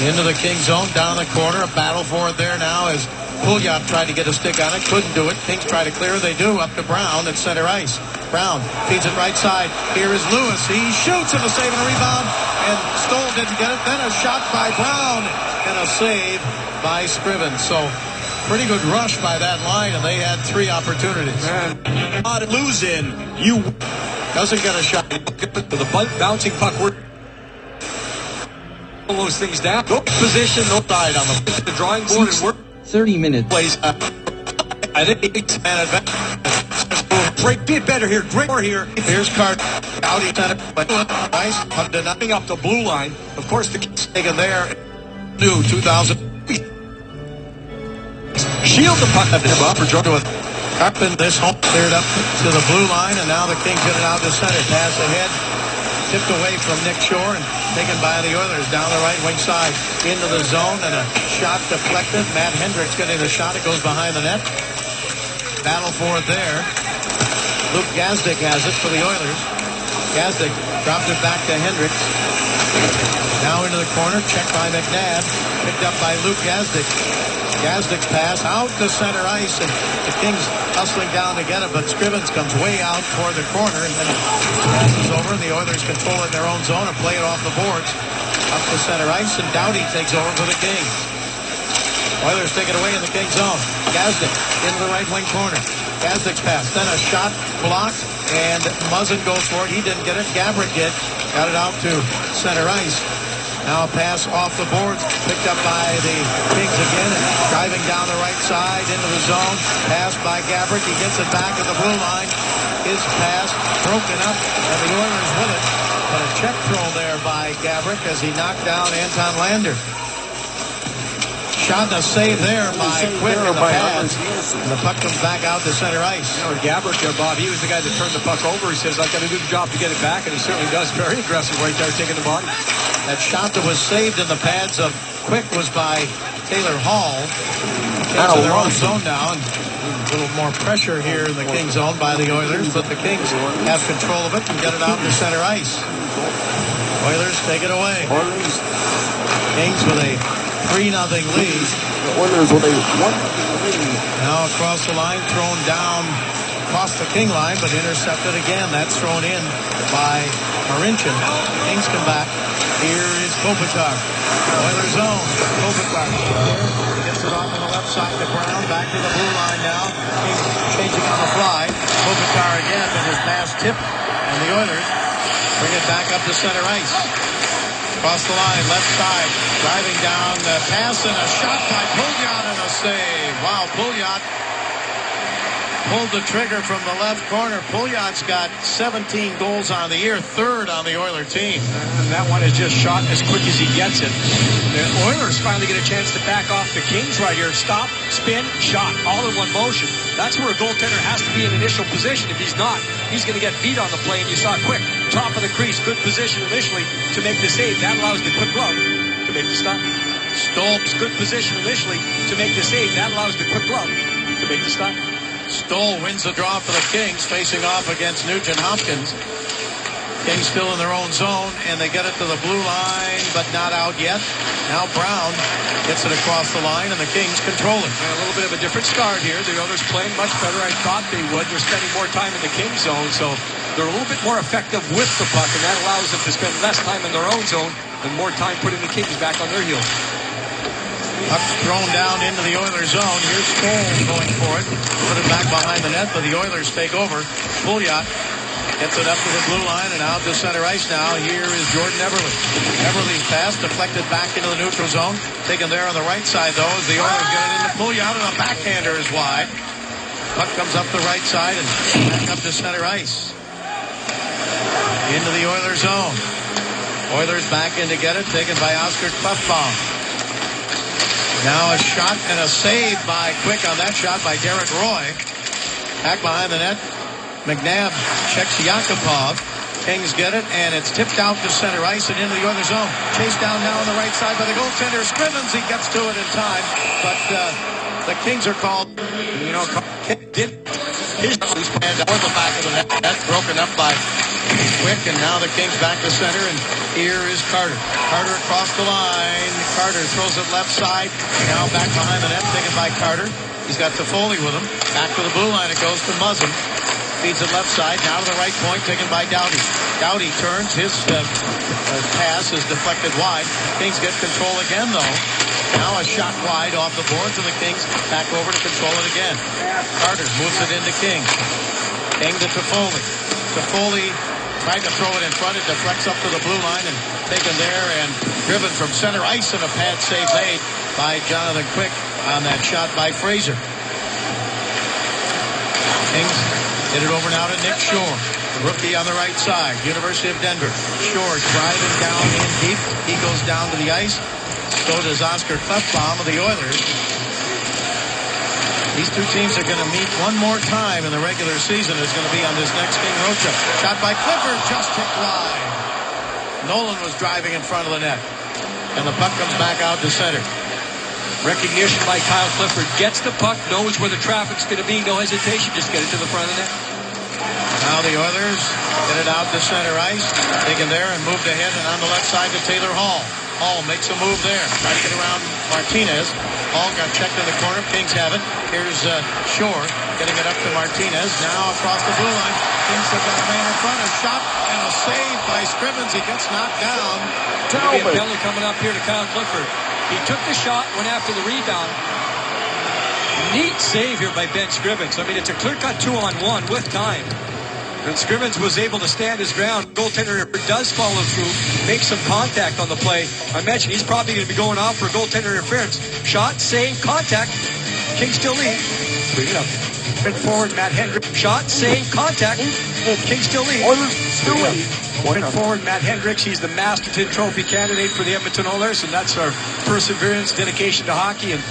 Into the Kings zone, down the corner. A battle for it there now as Pouliot tried to get a stick on it. Couldn't do it. Kings try to clear. They do. Up to Brown at center ice. Brown feeds it right side. Here is Lewis. He shoots and a save and a rebound. And Stoll didn't get it. Then a shot by Brown and a save by Scrivens. So pretty good rush by that line, and they had 3 opportunities. Not lose in. You doesn't get a shot. The bouncing puck. All those things down. No position, no side on the drawing board and work. 30 minutes. Plays. I think it's an advantage. Great bit better here. Great more here. Here's Carter. Doughty center. Nice. Nothing up the blue line. Of course, the Kings Taken there. New 2000. shield the puck for Jordan. Up in this home. Cleared up to the blue line, and now the Kings get it out to center. Pass ahead. Tipped away from Nick Shore and taken by the Oilers down the right wing side into the zone, and a shot deflected. Matt Hendricks getting the shot. It goes behind the net. Battle for it there. Luke Gazdic has it for the Oilers. Gazdic dropped it back to Hendricks. Now into the corner. Checked by McNabb. Picked up by Luke Gazdic. Gazdic's pass out to center ice, and the Kings hustling down to get it, but Scrivens comes way out toward the corner, and then passes over, and the Oilers control it in their own zone and play it off the boards up to center ice, and Doughty takes over for the Kings. Oilers take it away in the Kings zone. Gazdic into the right wing corner. Gazdic's pass, then a shot blocked, and Muzzin goes for it. He didn't get it. Gabrick did. Got it out to center ice. Now a pass off the boards, picked up by the Kings again, and driving down the right side into the zone. Pass by Gabrick. He gets it back at the blue line. His pass broken up, and the Oilers with it. But a check throw there by Gabrick as he knocked down Anton Lander. Shot and a save there by Quick in the pass. And the puck comes back out to center ice. You know, Gabrick, Bob, he was the guy that turned the puck over. He says, I've got to do the job to get it back, and he certainly does. Very aggressive right there, taking the body. That shot that was saved in the pads of Quick was by Taylor Hall. Into their own zone now, and a little more pressure here in the Kings zone by the Oilers, but the Kings have control of it and get it out to center ice. Oilers take it away. Kings with a 3-0 lead. Oilers with a 1-0 lead. Now across the line, thrown down across the King line, but intercepted again. That's thrown in by Marincin. Kings come back. Here is Kopitar. Oilers zone. Kopitar gets it off on the left side of the ground. Back to the blue line now. Kings changing on the fly. Kopitar again, but his pass tipped, and the Oilers bring it back up to center ice. Across the line, left side, driving down the pass, and a shot by Pouliot and a save. Wow, Pouliot pulled the trigger from the left corner. Pouliot's got 17 goals on the year, third on the Oiler team. And that one is just shot as quick as he gets it. The Oilers finally get a chance to back off the Kings right here. Stop, spin, shot, all in one motion. That's where a goaltender has to be in initial position. If he's not, he's going to get beat on the play. And you saw Quick, top of the crease, good position initially to make the save. That allows the Quick glove to make the stop. Stoll's good position initially to make the save. That allows the Quick glove to make the stop. Stoll wins the draw for the Kings, facing off against Nugent Hopkins. Kings still in their own zone, and they get it to the blue line, but not out yet. Now Brown gets it across the line, and the Kings control it. And a little bit of a different start here. The Oilers playing much better. I thought they would. They're spending more time in the Kings zone, so they're a little bit more effective with the puck, and that allows them to spend less time in their own zone and more time putting the Kings back on their heels. Puck thrown down into the Oilers zone. Here's Stoll going for it. Put it back behind the net, but the Oilers take over. Pouliot gets it up to the blue line and out to center ice now. Here is Jordan Everly. Everly's pass deflected back into the neutral zone. Taken there on the right side, though, as the Oilers get it into Pouliot, and the backhander is wide. Puck comes up the right side and back up to center ice. Into the Oilers zone. Oilers back in to get it, taken by Oscar Klefbom. Now a shot and a save by Quick on that shot by Derek Roy. Back behind the net. McNabb checks Yakupov. Kings get it, and it's tipped out to center ice and into the Oilers zone. Chased down now on the right side by the goaltender. Scrivens, he gets to it in time, but the Kings are called. You know, did His and toward the back of the net. That's broken up by Quick, and now the Kings back to center, and here is Carter. Carter across the line. Carter throws it left side. Now back behind the net, taken by Carter. He's got Toffoli with him. Back to the blue line, it goes to Muzzin. Feeds it left side, now to the right point, taken by Doughty. Doughty turns, his pass is deflected wide. Kings get control again, though. Now a shot wide off the boards, and the Kings back over to control it again. Carter moves it into King. King to Toffoli. Toffoli tried to throw it in front. It deflects up to the blue line and taken there and driven from center ice, and a pad save made by Jonathan Quick on that shot by Fraser. Kings Hit it over now to Nick Shore. The rookie on the right side, University of Denver. Shore driving down in deep. He goes down to the ice. So does Oscar Klefbom of the Oilers. These two teams are going to meet one more time in the regular season. It's going to be on this next King road trip. Shot by Clifford, just hit wide. Nolan was driving in front of the net. And the puck comes back out to center. Recognition by Kyle Clifford. Gets the puck, knows where the traffic's going to be. No hesitation, just get it to the front of the net. Now the Oilers get it out to center ice. Taken there and moved ahead and on the left side to Taylor Hall. Hall makes a move there. Trying to get around Martinez. Hall got checked in the corner. Kings have it. Here's Shore getting it up to Martinez. Now across the blue line. Kings have got a man in front. A shot and a save by Scrivens. He gets knocked down. There'll be a penalty coming up here to Kyle Clifford. He took the shot, went after the rebound. Neat save here by Ben Scrivens. I mean, it's a clear-cut 2-on-1 with time. And Scrivens was able to stand his ground. Goaltender does follow through, make some contact on the play. I mentioned he's probably going to be going off for goaltender interference. Shot, save, contact. Kings still lead. Bring it up. Mid forward, Matt Hendricks. Shot, save, contact. Kings still lead. Oilers still lead. Mid forward, Matt Hendricks. He's the Masterton Trophy candidate for the Edmonton Oilers, and that's our perseverance, dedication to hockey. And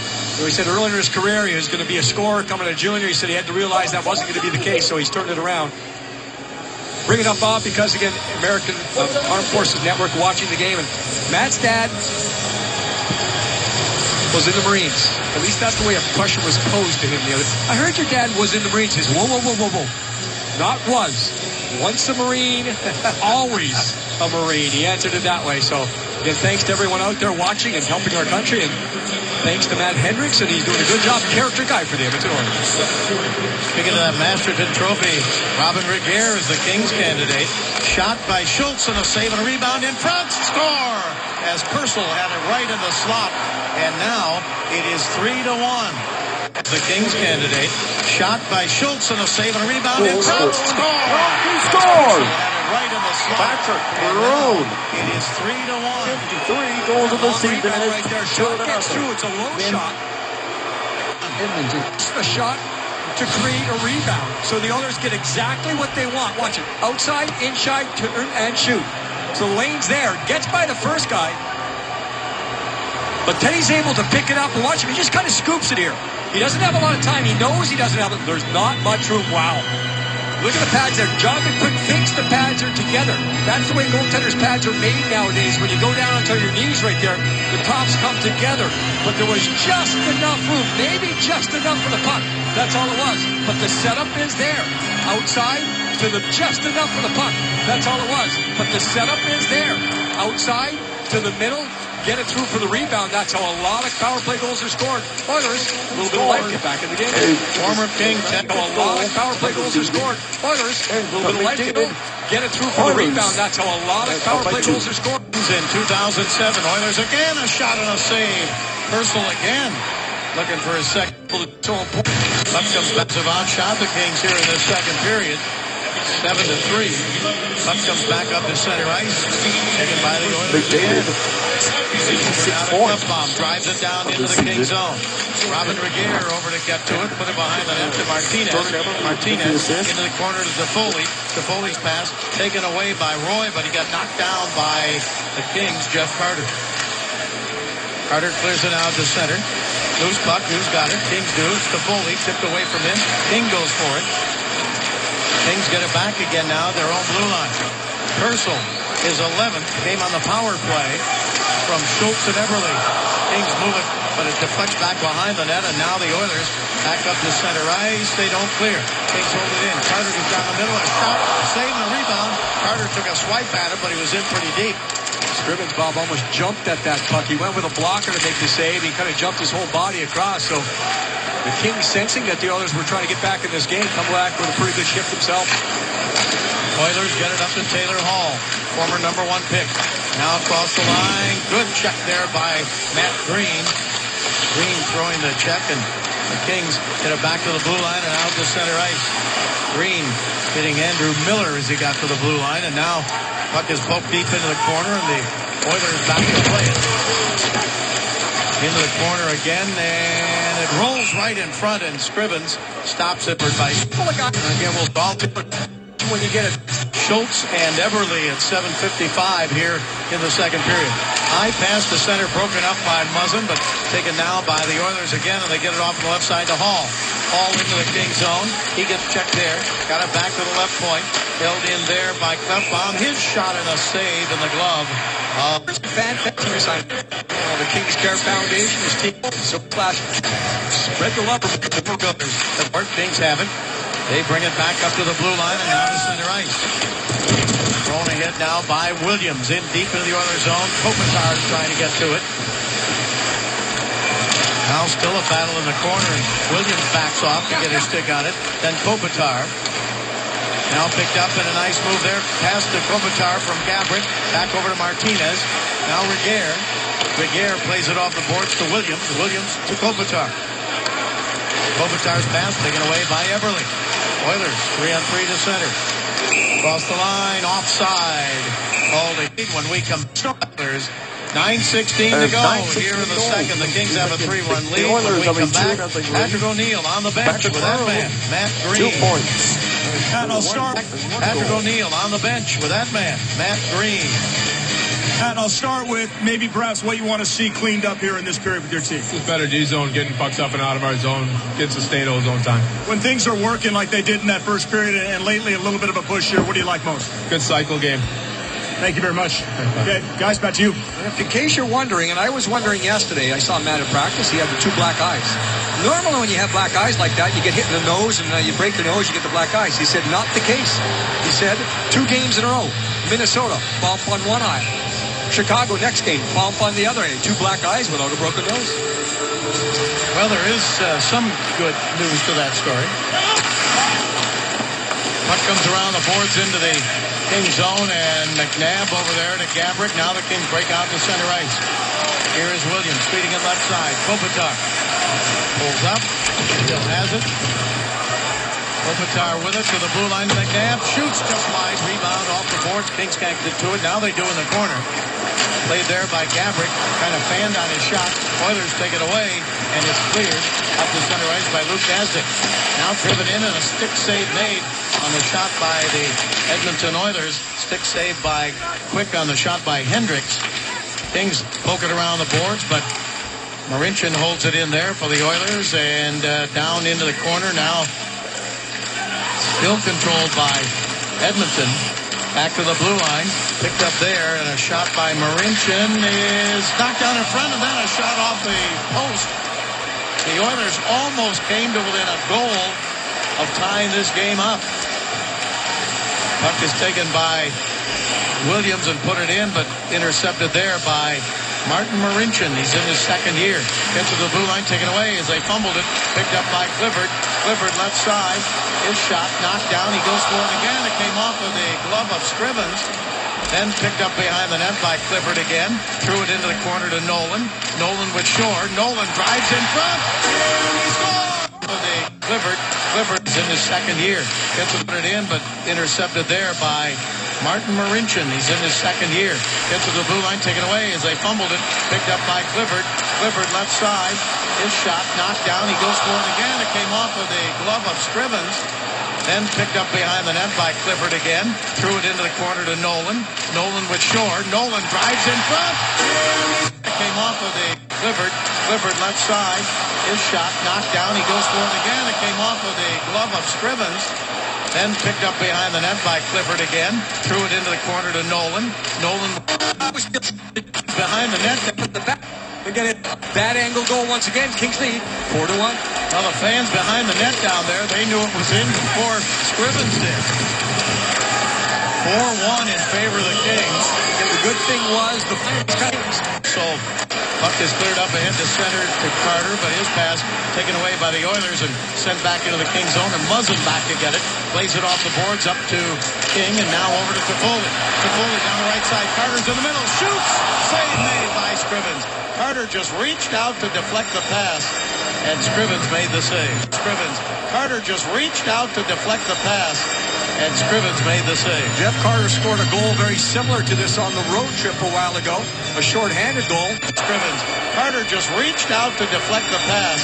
he said earlier in his career he was going to be a scorer coming to junior. He said he had to realize that wasn't going to be the case, so he's turned it around. Bring it up, Bob, because, again, American Armed Forces Network watching the game. And Matt's dad was in the Marines. At least that's the way a question was posed to him the other. I heard your dad was in the Marines. He says, whoa, whoa, whoa, whoa, whoa. Not was. Once a Marine, always a Marine. He answered it that way. So, again, thanks to everyone out there watching and helping our country. And thanks to Matt Hendricks, and he's doing a good job. Character guy for the Edmonton Oilers. Speaking of that Masterton Trophy, Robin Regehr is the Kings candidate. Shot by Schultz and a save and a rebound in front. Score! As Purcell had it right in the slot. And now it is 3-1. The Kings candidate. Shot by Schultz and a save and a rebound in front. Score! He scored! Right in the slot. Patrick Maroon. It is 3-1. 53 goals of the season. Right there. Shot gets through. It's a low shot. Edmonton. A shot to create a rebound. So the Oilers get exactly what they want. Watch it. Outside, inside, turn, and shoot. So the lane's there. Gets by the first guy. But Teddy's able to pick it up and watch him. He just kind of scoops it here. He doesn't have a lot of time. He knows he doesn't have it. There's not much room. Wow. Look at the pads there. Jonathan Quick thinks the pads are together. That's the way goaltenders' pads are made nowadays. When you go down onto your knees right there, the tops come together. But there was just enough room. Maybe just enough for the puck. That's all it was. But the setup is there. Outside to the just enough for the puck. That's all it was. But the setup is there. Outside to the middle. Get it through for the rebound. That's how a lot of power play goals are scored. Oilers, a little bit of life, get back in the game. Former King, a lot of power play goals are scored. Oilers, a little bit of life, get it through for the rebound. That's how a lot of power play goals are scored. In 2007, Oilers again a shot and a save. Purcell again looking for his second. Puck comes back to outshot the Kings here in this second period. 7-3. Puck comes back up to center ice. Taken by the Oilers again. Klefbom drives it down into the King zone. Robin Regehr over to get to it, put it behind the net to Martinez. Martinez into the corner to Toffoli. Toffoli's pass taken away by Roy, but he got knocked down by the Kings, Jeff Carter. Carter clears it out to center. Loose puck, who's got it? Kings do. It's Toffoli, tipped away from him. King goes for it. Kings get it back again now, their own blue line. Purcell, his 11th, came on the power play from Schultz and Eberle. Kings move it, but it deflects back behind the net, and now the Oilers back up to center ice. They don't clear. Kings hold it in. Carter goes down the middle, a shot, save and a rebound. Carter took a swipe at it, but he was in pretty deep. Scrivens, Bob, almost jumped at that puck. He went with a blocker to make the save. He kind of jumped his whole body across, so the Kings, sensing that the Oilers were trying to get back in this game, come back with a pretty good shift himself. Oilers get it up to Taylor Hall, former number 1 pick. Now across the line. Good check there by Matt Green. Green throwing the check, and the Kings get it back to the blue line and out to center ice. Green hitting Andrew Miller as he got to the blue line, and now puck is poked deep into the corner, and the Oilers back to play it. Into the corner again, and it rolls right in front, and Scrivens stops it by again. We'll ball when you get it. Schultz and Everly at 7:55 here in the second period. High pass to center, broken up by Muzzin, but taken now by the Oilers again, and they get it off the left side to Hall. Hall into the King zone. He gets checked there. Got it back to the left point. Held in there by Klefbom. His shot and a save in the glove. The Kings Care Foundation is taking so flash. Spread the love of the Builders. The Kings have it. They bring it back up to the blue line and now to center ice. Thrown ahead now by Williams. In deep into the Oilers zone. Kopitar is trying to get to it. Now still a battle in the corner, and Williams backs off to get his stick on it. Then Kopitar. Now picked up in a nice move there. Pass to Kopitar from Gabrick. Back over to Martinez. Now Reguer. Reguer plays it off the boards to Williams. Williams to Kopitar. Kopitar's pass taken away by Everly. Oilers 3-on-3 to center. Across the line, offside. Called a lead when we come. Oilers 9:16 to go here in the second. The Kings have a 3-run lead. When we come back, Patrick O'Neill on the bench with that man, Matt Green. 2 points. And I'll start. Patrick O'Neill on the bench with that man, Matt Green. And I'll start with maybe perhaps what you want to see cleaned up here in this period with your team. Just better D zone, getting pucks up and out of our zone, getting sustained all zone time. When things are working like they did in that first period and lately a little bit of a push here, what do you like most? Good cycle game. Thank you very much. Okay, guys, back to you. In case you're wondering, and I was wondering yesterday, I saw Matt in practice, he had the 2 black eyes. Normally when you have black eyes like that, you get hit in the nose and you break the nose, you get the black eyes. He said, not the case. He said, 2 games in a row. Minnesota, bump on one eye. Chicago, next game, bump on the other eye. 2 black eyes without a broken nose. Well, there is some good news to that story. Puck comes around the boards into the King zone, and McNabb over there to Gabrick. Now the Kings break out to center ice. Here is Williams feeding it left side. Kopitar pulls up, still has it. Kopitar with it to the blue line. McNabb shoots just wide, rebound off the boards. Kings can't get to it. Now they do in the corner. Played there by Gabrick, kind of fanned on his shot. Oilers take it away, and it's cleared up the center ice by Luke Dasdick. Now driven in, and a stick save made on the shot by the Edmonton Oilers. Stick save by Quick on the shot by Hendricks. Kings poke it around the boards, but Marincin holds it in there for the Oilers, and down into the corner now. Still controlled by Edmonton. Back to the blue line. Picked up there, and a shot by Marincin is knocked down in front, and then a shot off the post. The Oilers almost came to within a goal of tying this game up. Puck is taken by Williams and put it in, but intercepted there by Martin Marincin. He's in his second year. Gets to the blue line, taken away as they fumbled it. Picked up by Clifford. Clifford left side. His shot knocked down. He goes for it again. It came off of the glove of Scrivens. Then picked up behind the net by Clifford again. Threw it into the corner to Nolan. Nolan with Shore. Nolan drives in front. And he scores! Clifford's in his second year. Gets to put it in, but intercepted there by Martin Marincin. He's in his second year. Gets to the blue line, taken away as they fumbled it. Picked up by Clifford. Clifford left side. His shot knocked down. He goes for it again. It came off of the glove of Scrivens. Then picked up behind the net by Clifford again. Threw it into the corner to Nolan. Nolan with Shore. Nolan drives in front. It came off of the Clifford left side. His shot knocked down. He goes for it again. It came off of the glove of Scrivens. Then picked up behind the net by Clifford again. Threw it into the corner to Nolan. Nolan behind the net. Again, bad angle goal once again. Kings lead 4-1. Well, the fans behind the net down there, they knew it was in before Scrivens did. 4-1 in favor of the Kings. And the good thing was the Kings. So puck is cleared up ahead to center to Carter, but his pass taken away by the Oilers and sent back into the King zone, and Muzzin back to get it. Plays it off the boards up to King, and now over to Toffoli. Toffoli down the right side. Carter's in the middle. Shoots! Save made by Scrivens. Carter just reached out to deflect the pass, and Scrivens made the save. Carter just reached out to deflect the pass, and Scrivens made the save. Jeff Carter scored a goal very similar to this on the road trip a while ago. A short-handed goal. Scrivens. Carter just reached out to deflect the pass,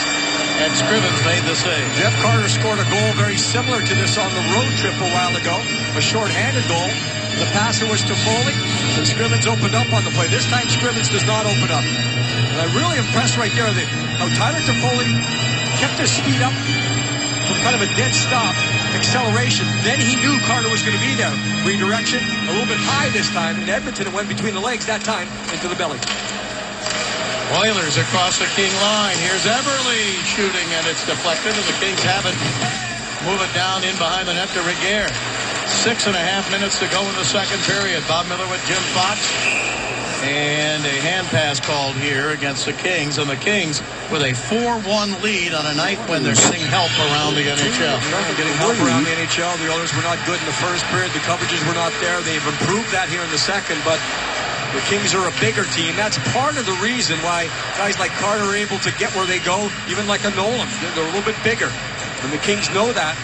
and Scrivens made the save. Jeff Carter scored a goal very similar to this on the road trip a while ago. A short-handed goal. The passer was to Foley, and Scrivens opened up on the play. This time Scrivens does not open up. And I'm really impressed right there that how Tyler Toffoli kept his speed up from kind of a dead stop, acceleration. Then he knew Carter was going to be there. Redirection, a little bit high this time. In Edmonton, it went between the legs that time into the belly. Oilers across the King line. Here's Everly shooting, and it's deflected, and the Kings have it. Move it down in behind the net to Regier. 6.5 minutes to go in the second period. Bob Miller with Jim Fox. And a hand pass called here against the Kings. And the Kings with a 4-1 lead on a night when they're getting help around the NHL. They're getting help around the NHL. The Oilers were not good in the first period. The coverages were not there. They've improved that here in the second. But the Kings are a bigger team. That's part of the reason why guys like Carter are able to get where they go, even like a Nolan. They're a little bit bigger. And the Kings know that.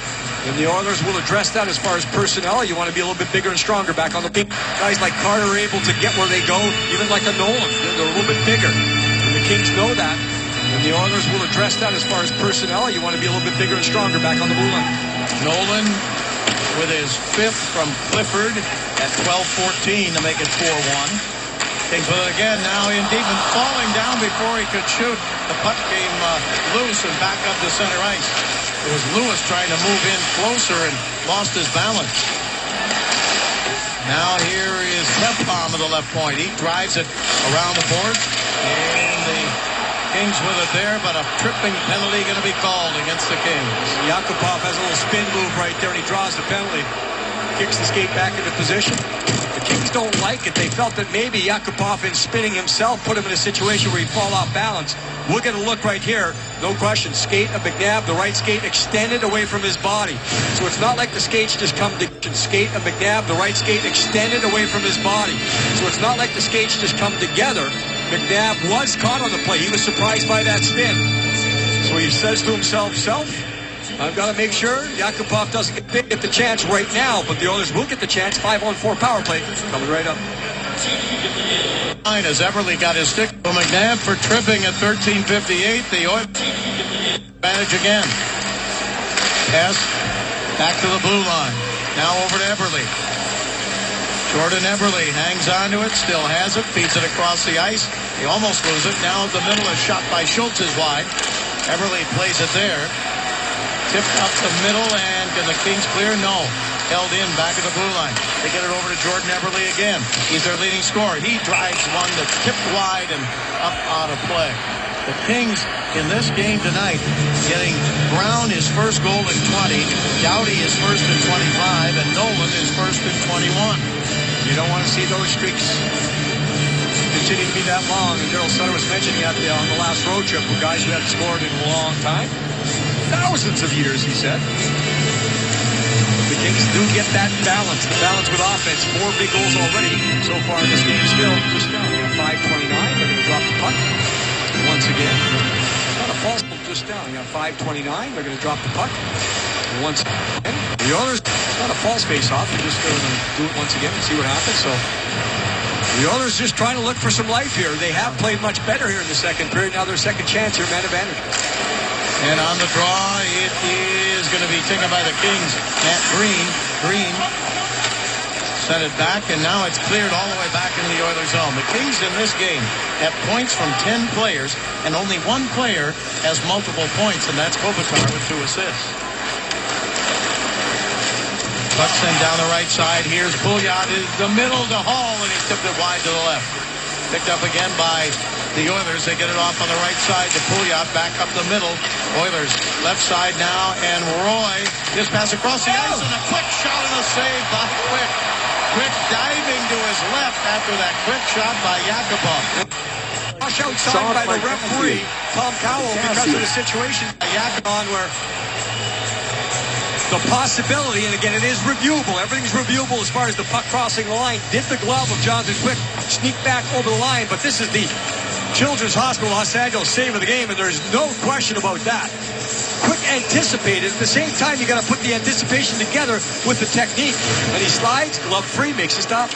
And the Oilers will address that as far as personnel. You want to be a little bit bigger and stronger back on the team. Guys like Carter are able to get where they go, even like a Nolan. They're a little bit bigger. And the Kings know that. And the Oilers will address that as far as personnel. You want to be a little bit bigger and stronger back on the blue line. Nolan with his 5th from Clifford at 12-14 to make it 4-1. Kings with it again now in deep and falling down before he could shoot. The puck came loose and back up to center ice. It was Lewis trying to move in closer and lost his balance. Now here is Klefbom of the left point. He drives it around the boards. And the Kings with it there, but a tripping penalty going to be called against the Kings. Yakupov has a little spin move right there, and he draws the penalty. Kicks the skate back into position. The Kings don't like it. They felt that maybe Yakupov, in spinning himself, put him in a situation where he'd fall off balance. We'll get a look right here. No question. Skate of McNabb, the right skate extended away from his body. So it's not like the skates just come to skate of McNabb, the right skate extended away from his body. So it's not like the skates just come together. McNabb was caught on the play. He was surprised by that spin. So he says to himself, I've got to make sure Yakupov doesn't get the chance right now, but the Oilers will get the chance. 5-on-4 power play coming right up. As Everly got his stick to McNabb for tripping at 13:58. The Oilers advantage again. Pass back to the blue line. Now over to Everly. Jordan Everly hangs on to it, still has it, feeds it across the ice. He almost loses it. Now the middle is shot by Schultz is wide. Everly plays it there. Tipped up the middle, and can the Kings clear? No. Held in back at the blue line. They get it over to Jordan Everly again. He's their leading scorer. He drives one that's tipped wide and up out of play. The Kings in this game tonight getting Brown his first goal in 20, Doughty his first in 25, and Nolan his first in 21. You don't want to see those streaks continue to be that long. And Daryl Sutter was mentioning that on the last road trip with guys who hadn't scored in a long time. Thousands of years, he said. The Kings do get that balance, the balance with offense. 4 big goals already so far in this game still. Just now, 5:29. They're going to drop the puck once again. Not a false one just down. 5:29. They're going to drop the puck once again. The Oilers, not a false face-off. They're just going to do it once again and see what happens. So the Oilers just trying to look for some life here. They have played much better here in the second period. Now their second chance here, man advantage. And on the draw, it is going to be taken by the Kings. Matt Green. Green sent it back, and now it's cleared all the way back into the Oilers' zone. The Kings in this game have points from 10 players, and only one player has multiple points, and that's Kopitar with 2 assists. Puck sent down the right side. Here's Pouliot in the middle to Hall, and he tipped it wide to the left. Picked up again by the Oilers. They get it off on the right side to Pouliot, back up the middle. Oilers left side now, and Roy just pass across the ice, and a quick shot and a save by Quick. Quick diving to his left after that quick shot by Yakupov. Rush outside by the referee, Tom Cowell, because of the situation. Yakupov where the possibility, and again, it is reviewable. Everything's reviewable as far as the puck crossing the line. Did the glove of Jonathan Quick sneak back over the line? But this is the Children's Hospital Los Angeles save of the game, and there's no question about that. Quick anticipate it. At the same time, you got to put the anticipation together with the technique. And he slides, glove free, makes a stop.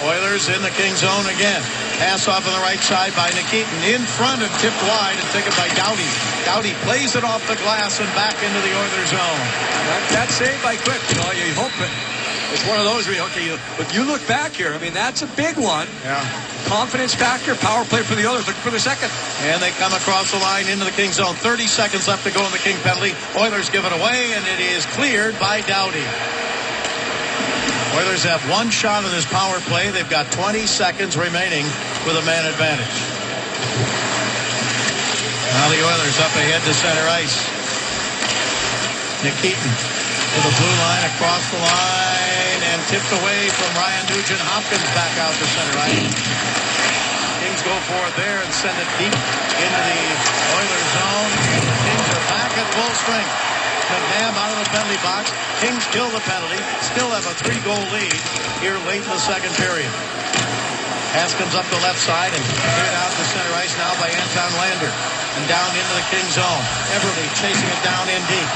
Oilers in the Kings zone again. Pass off on the right side by Nikitin. In front and tipped wide and taken by Doughty. Doughty plays it off the glass and back into the Oilers zone. That save by Quick. You know, you hope it's one of those where, but you look back here. I mean, that's a big one. Yeah. Confidence factor, power play for the Oilers, looking for the second. And they come across the line into the Kings zone. 30 seconds left to go in the King penalty. Oilers give it away, and it is cleared by Doughty. Oilers have one shot on this power play. They've got 20 seconds remaining with a man advantage. Now the Oilers up ahead to center ice. Nikitin to the blue line, across the line, and tipped away from Ryan Nugent. Hopkins back out to center ice. Kings go for it there and send it deep into the Oilers zone. The Kings are back at full strength. McNabb out of the penalty box. Kings kill the penalty. Still have a 3-goal lead here late in the second period. Pass comes up the left side and cleared out to center ice now by Anton Lander. And down into the Kings zone. Everly chasing it down in deep.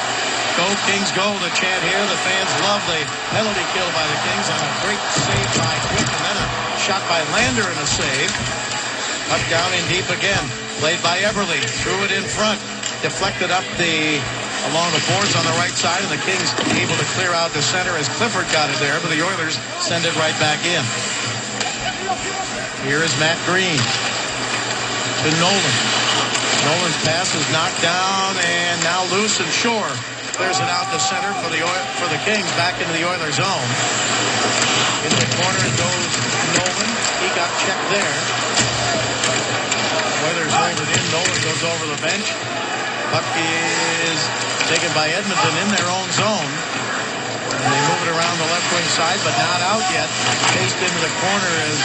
Go Kings go, the chant here. The fans love the penalty kill by the Kings on a great save by Quick. And then a shot by Lander and a save. Up down in deep again. Played by Everly. Threw it in front. Deflected up along the boards on the right side, and the Kings able to clear out the center as Clifford got it there, but the Oilers send it right back in. Here is Matt Green to Nolan. Nolan's pass is knocked down and now loose, and Shore clears it out to center for the Kings back into the Oilers zone. In the corner goes Nolan. He got checked there. Oilers hold it in. Nolan goes over the bench. Puck is taken by Edmonton in their own zone. And they move it around the left wing side, but not out yet. Chased into the corner as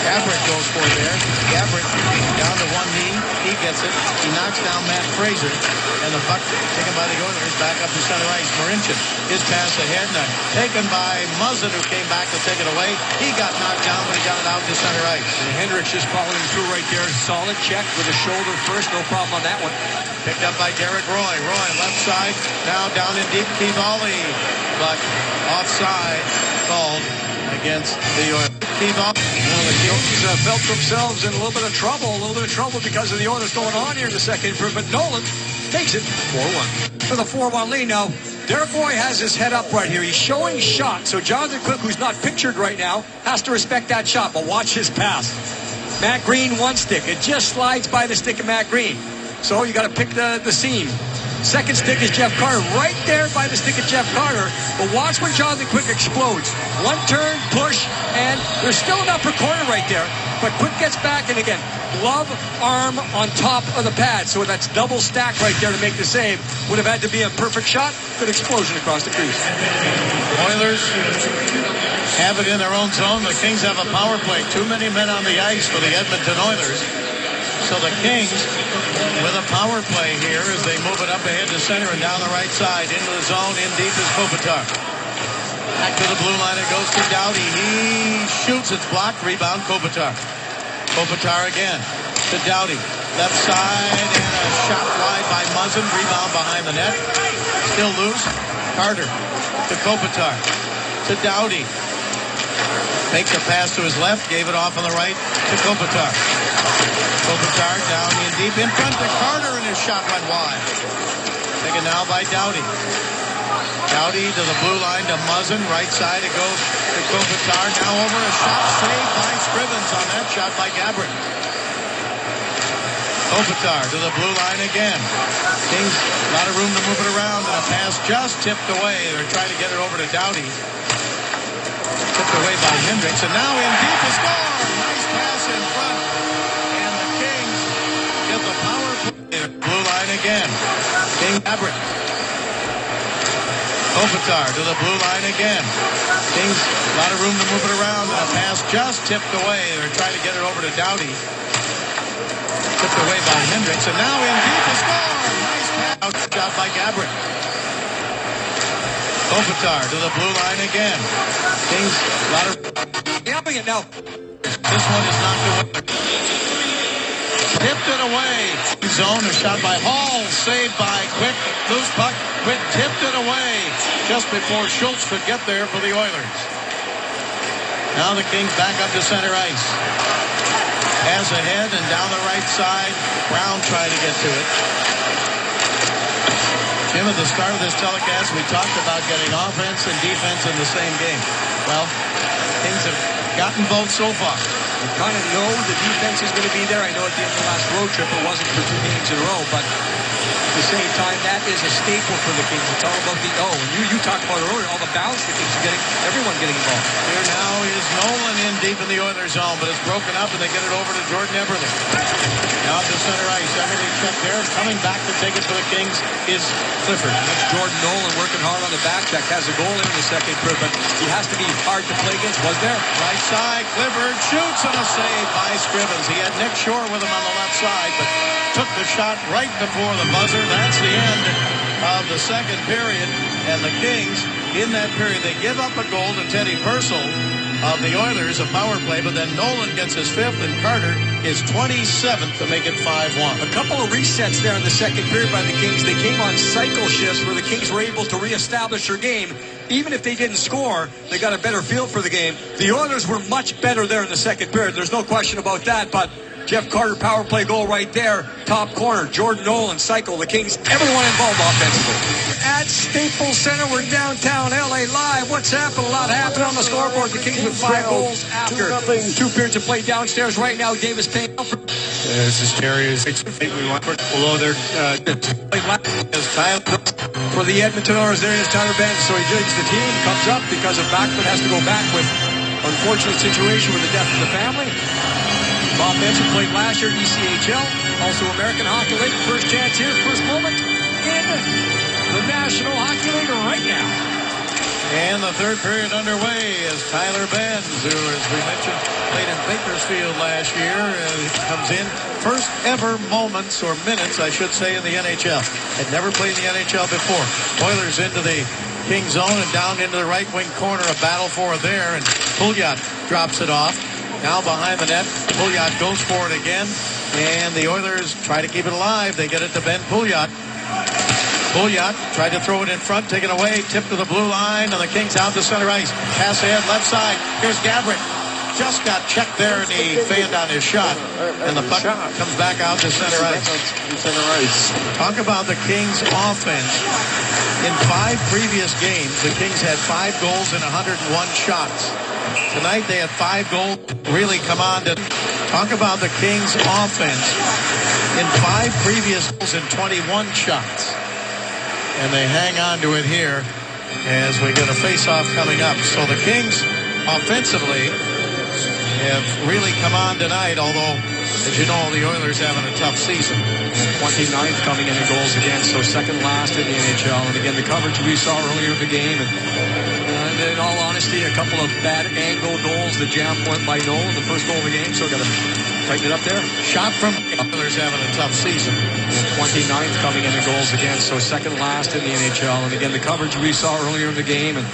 Gabrick goes for it there. Gabrick down to one knee. He gets it. He knocks down Matt Fraser. And the puck taken by the Oilers back up to center ice. Marincin, his pass ahead. And taken by Muzzin, who came back to take it away. He got knocked down, but he got it out to center ice. And Hendricks just following through right there. Solid check with a shoulder first. No problem on that one. Picked up by Derek Roy. Roy left side. Now down in deep. Kivali. But offside called against the Oilers. The Kings felt themselves in a little bit of trouble because of the Oilers going on here in the second period. But Nolan makes it 4-1 with a 4-1 lead. Now, Derek Roy has his head up right here. He's showing shot. So Jonathan Quick, who's not pictured right now, has to respect that shot. But watch his pass. Matt Green, one stick. It just slides by the stick of Matt Green. So you got to pick the seam. Second stick is Jeff Carter, right there by the stick of Jeff Carter. But watch when Jonathan Quick explodes. One turn, push, and there's still an upper corner right there. But Quick gets back, and again, glove, arm on top of the pad. So that's double stack right there to make the save. Would have had to be a perfect shot. Good explosion across the crease. Oilers have it in their own zone. The Kings have a power play. Too many men on the ice for the Edmonton Oilers. So the Kings with a power play here as they move it up ahead to center and down the right side. Into the zone, in deep is Kopitar. Back to the blue line, it goes to Doughty. He shoots, it's blocked, rebound Kopitar. Kopitar again to Doughty. Left side and a shot wide by Muzzin. Rebound behind the net. Still loose. Carter to Kopitar. To Doughty. Makes a pass to his left, gave it off on the right to Kopitar. Kopitar down in deep in front to Carter, and his shot went wide. Taken now by Doughty. Doughty to the blue line to Muzzin. Right side it goes to Kopitar. Now over a shot saved by Scrivens on that shot by Gabrick. Kopitar to the blue line again. Kings, a lot of room to move it around, and a pass just tipped away. They're trying to get it over to Doughty. Tipped away by Hendricks, and now in deep is score. Nice pass in front. And the Kings get the power play. Blue line again. King Gabrick. Kopitar to the blue line again. Kings, a lot of room to move it around, and a pass just tipped away. They're trying to get it over to Doughty. Tipped away by Hendricks, and now in deep is score. Nice pass. Shot by Gabrick. Kopitar to the blue line again. Kings, a lot of... Yapping it now. This one is knocked away. tipped it away. Zone, a shot by Hall, saved by Quick. Loose puck, Quick tipped it away just before Schultz could get there for the Oilers. Now the Kings back up to center ice. Pass ahead and down the right side. Brown trying to get to it. Jim, at the start of this telecast, we talked about getting offense and defense in the same game. Well, Kings have gotten both so far. You kind of know the defense is going to be there. I know at the end of the last road trip it wasn't for 2 games in a row, but at the same time, that is a staple for the Kings. It's all about the and you talked about earlier, all the bounce the Kings are getting, everyone getting involved. Here now is Nolan in deep in the Oilers zone, but it's broken up and they get it over to Jordan Eberle. Now to center ice. Eberle checked there. Coming back to take it for the Kings is Clifford. That's Jordan Nolan working hard on the back check. Has a goal in the second period, but he has to be hard to play against. Was there? Right side. Clifford shoots and a save by Scrivens. He had Nick Shore with him on the left side, but took the shot right before the buzzer. That's the end of the second period. And the Kings, in that period, they give up a goal to Teddy Purcell of the Oilers, a power play, but then Nolan gets his 5th and Carter his 27th to make it 5-1. A couple of resets there in the second period by the Kings. They came on cycle shifts where the Kings were able to reestablish their game. Even if they didn't score, they got a better feel for the game. The Oilers were much better there in the second period. There's no question about that, but Jeff Carter power play goal right there. Top corner. Jordan Nolan cycle. The Kings, everyone involved offensively. At Staples Center, we're downtown LA live. What's happened? A lot happened on the scoreboard. The Kings with 5 goals after 2 periods of play downstairs right now. Davis Payne. This is Terry. We want below their for the Edmonton Oilers. There is Tyler Benz. So he joins the team. Comes up because of Backman has to go back with unfortunate situation with the death of the family. Bob Benson played last year ECHL, also American Hockey League. First chance here, first moment in the National Hockey League right now. And the third period underway as Tyler Benz, who, as we mentioned, played in Bakersfield last year, comes in. First ever moments, or minutes, I should say, in the NHL. Had never played in the NHL before. Oilers into the King zone and down into the right wing corner. A battle for it there, and Pouliot drops it off. Now behind the net, Pouliot goes for it again, and the Oilers try to keep it alive. They get it to Ben Pouliot. Pouliot tried to throw it in front, take it away, tip to the blue line, and the Kings out to center ice. Pass ahead, left side. Here's Gabrick. Just got checked there, and he fanned on his shot, and the puck comes back out to center ice. Talk about the Kings' offense. In 5 previous games, the Kings had 5 goals and 101 shots. Tonight they had 5 goals. Really come on to talk about the Kings' offense. In 5 previous goals and 21 shots. And they hang on to it here as we get a face-off coming up. So the Kings offensively have really come on tonight, although, as you know, the Oilers having a tough season. 29th coming in goals against, so second last in the NHL. And again, the coverage we saw earlier in the game. And in all honesty, a couple of bad angle goals. The jam went by Nolan, the first goal of the game, so got to tighten it up there. Shot from Oilers having a tough season. 29th coming in goals against, so second last in the NHL. And again, the coverage we saw earlier in the game. And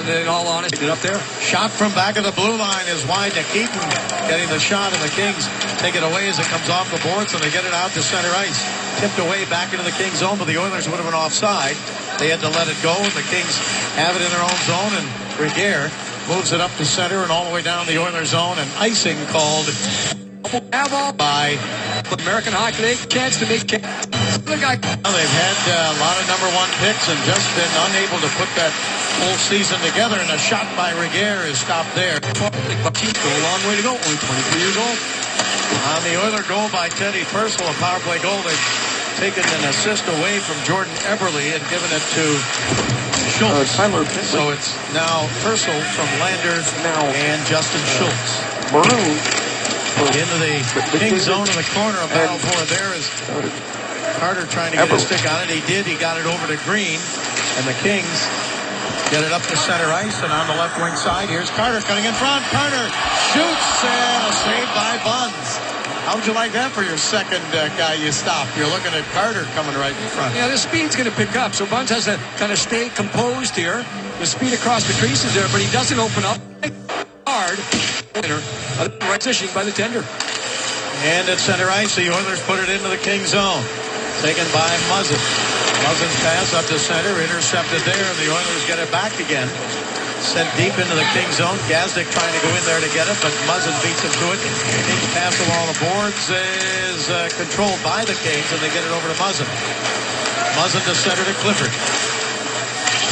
in all honesty, up there. Shot from back of the blue line is wide. Keaton getting the shot, and the Kings take it away as it comes off the boards, and they get it out to center ice. Tipped away back into the Kings zone, but the Oilers would have been offside. They had to let it go, and the Kings have it in their own zone, and Regier moves it up to center and all the way down the Oilers zone, and icing called by American Hockey League. Chance to make they've had a lot of number 1 picks and just been unable to put that whole season together, and a shot by Regier is stopped there. A long way to go, only 23 years old. On the Oiler goal by Teddy Purcell, a power play goal, they've taken an assist away from Jordan Eberle and given it to Schultz. So it's now Purcell from Lander and Justin Schultz. Maroon. Into the King zone in the corner. A battle for it there is Carter trying to get a stick on it. He did. He got it over to Green. And the Kings get it up to center ice. And on the left wing side, here's Carter cutting in front. Carter shoots and a save by Buns. How would you like that for your second guy you stopped? You're looking at Carter coming right in front. Yeah, the speed's going to pick up. So Buns has to kind of stay composed here. The speed across the creases there, but he doesn't open up hard. Right positioning by the tender. And at center ice, the Oilers put it into the Kings zone. Taken by Muzzin. Muzzin's pass up to center, intercepted there, and the Oilers get it back again. Sent deep into the Kings zone. Gazdic trying to go in there to get it, but Muzzin beats him to it. Kings pass along the boards is controlled by the Kings, and they get it over to Muzzin. Muzzin to center to Clifford.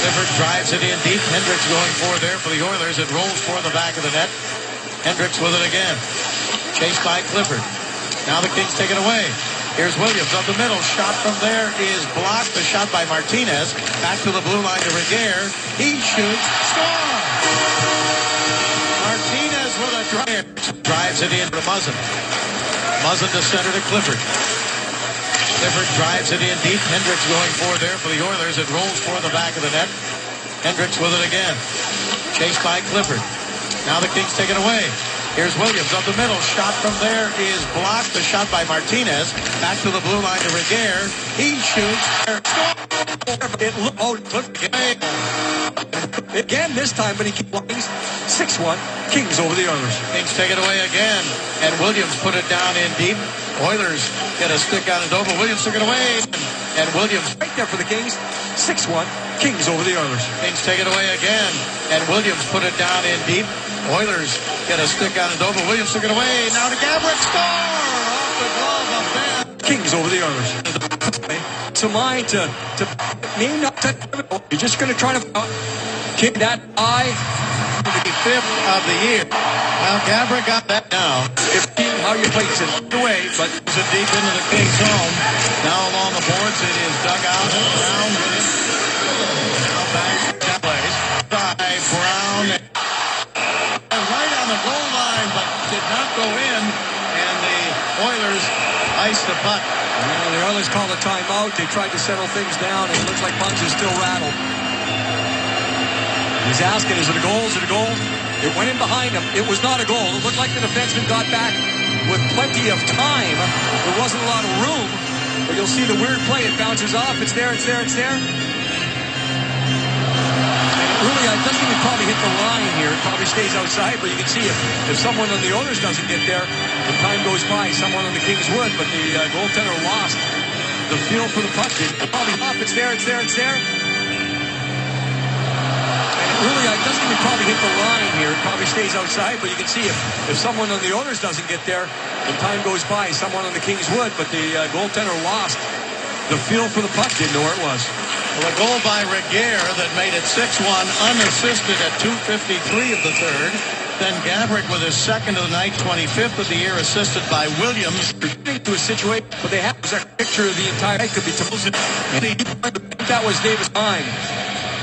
Clifford drives it in deep. Hendricks going for there for the Oilers. It rolls for the back of the net. Hendricks with it again. Chased by Clifford. Now the Kings take it away. Here's Williams up the middle. Shot from there is blocked. The shot by Martinez. Back to the blue line to Reguer. He shoots. Score! Martinez with a drive. Drives it in to Muzzin. Muzzin to center to Clifford. Clifford drives it in deep. Hendricks going for there for the Oilers. It rolls for the back of the net. Hendricks with it again. Chased by Clifford. Now the Kings take it away. Here's Williams up the middle. Shot from there is blocked. The shot by Martinez. Back to the blue line to Reguer. He shoots. Again this time, but he keeps 6-1. Kings over the Oilers. Kings take it away again. And Williams put it down in deep. Oilers get a stick out of Dover. Williams took it away. And Williams right there for the Kings. 6-1. Kings over the Oilers. Kings take it away again. And Williams put it down in deep. Oilers get a stick out of Dover. Williams took it away. Now to Gabrick. Score! Off the glove of Ben. Kings over the Oilers. To mine to me not to. You're just going to try to kick that eye. The 5th of the year. Well, Gabrick got that now. How you place it away, but it's a deep into the Kings zone. Now along the boards, it is dug out. Brown with it. Now back to plays by Brown. Right on the goal line, but did not go in. And the Oilers iced the puck. Well, the Oilers called a timeout. They tried to settle things down, and it looks like Buns is still rattled. He's asking, is it a goal? Is it a goal? It went in behind him. It was not a goal. It looked like the defenseman got back with plenty of time. There wasn't a lot of room, but you'll see the weird play. It bounces off. It's there, it's there, it's there. Really, it doesn't even probably hit the line here. It probably stays outside, but you can see if someone on the Oilers doesn't get there, the time goes by, someone on the Kings would, but the goaltender lost the feel for the puck. It probably off. It's there, it's there, it's there. Really, it doesn't even probably hit the line here. It probably stays outside, but you can see if someone on the Oilers doesn't get there, the time goes by, someone on the Kings would, but the goaltender lost the feel for the puck, didn't know where it was. Well, a goal by Reguer that made it 6-1 unassisted at 2:53 of the third. Then Gabrick with his second of the night, 25th of the year, assisted by Williams. To a situation, but they have a picture of the entire night could be Tosin. That was Davis' time.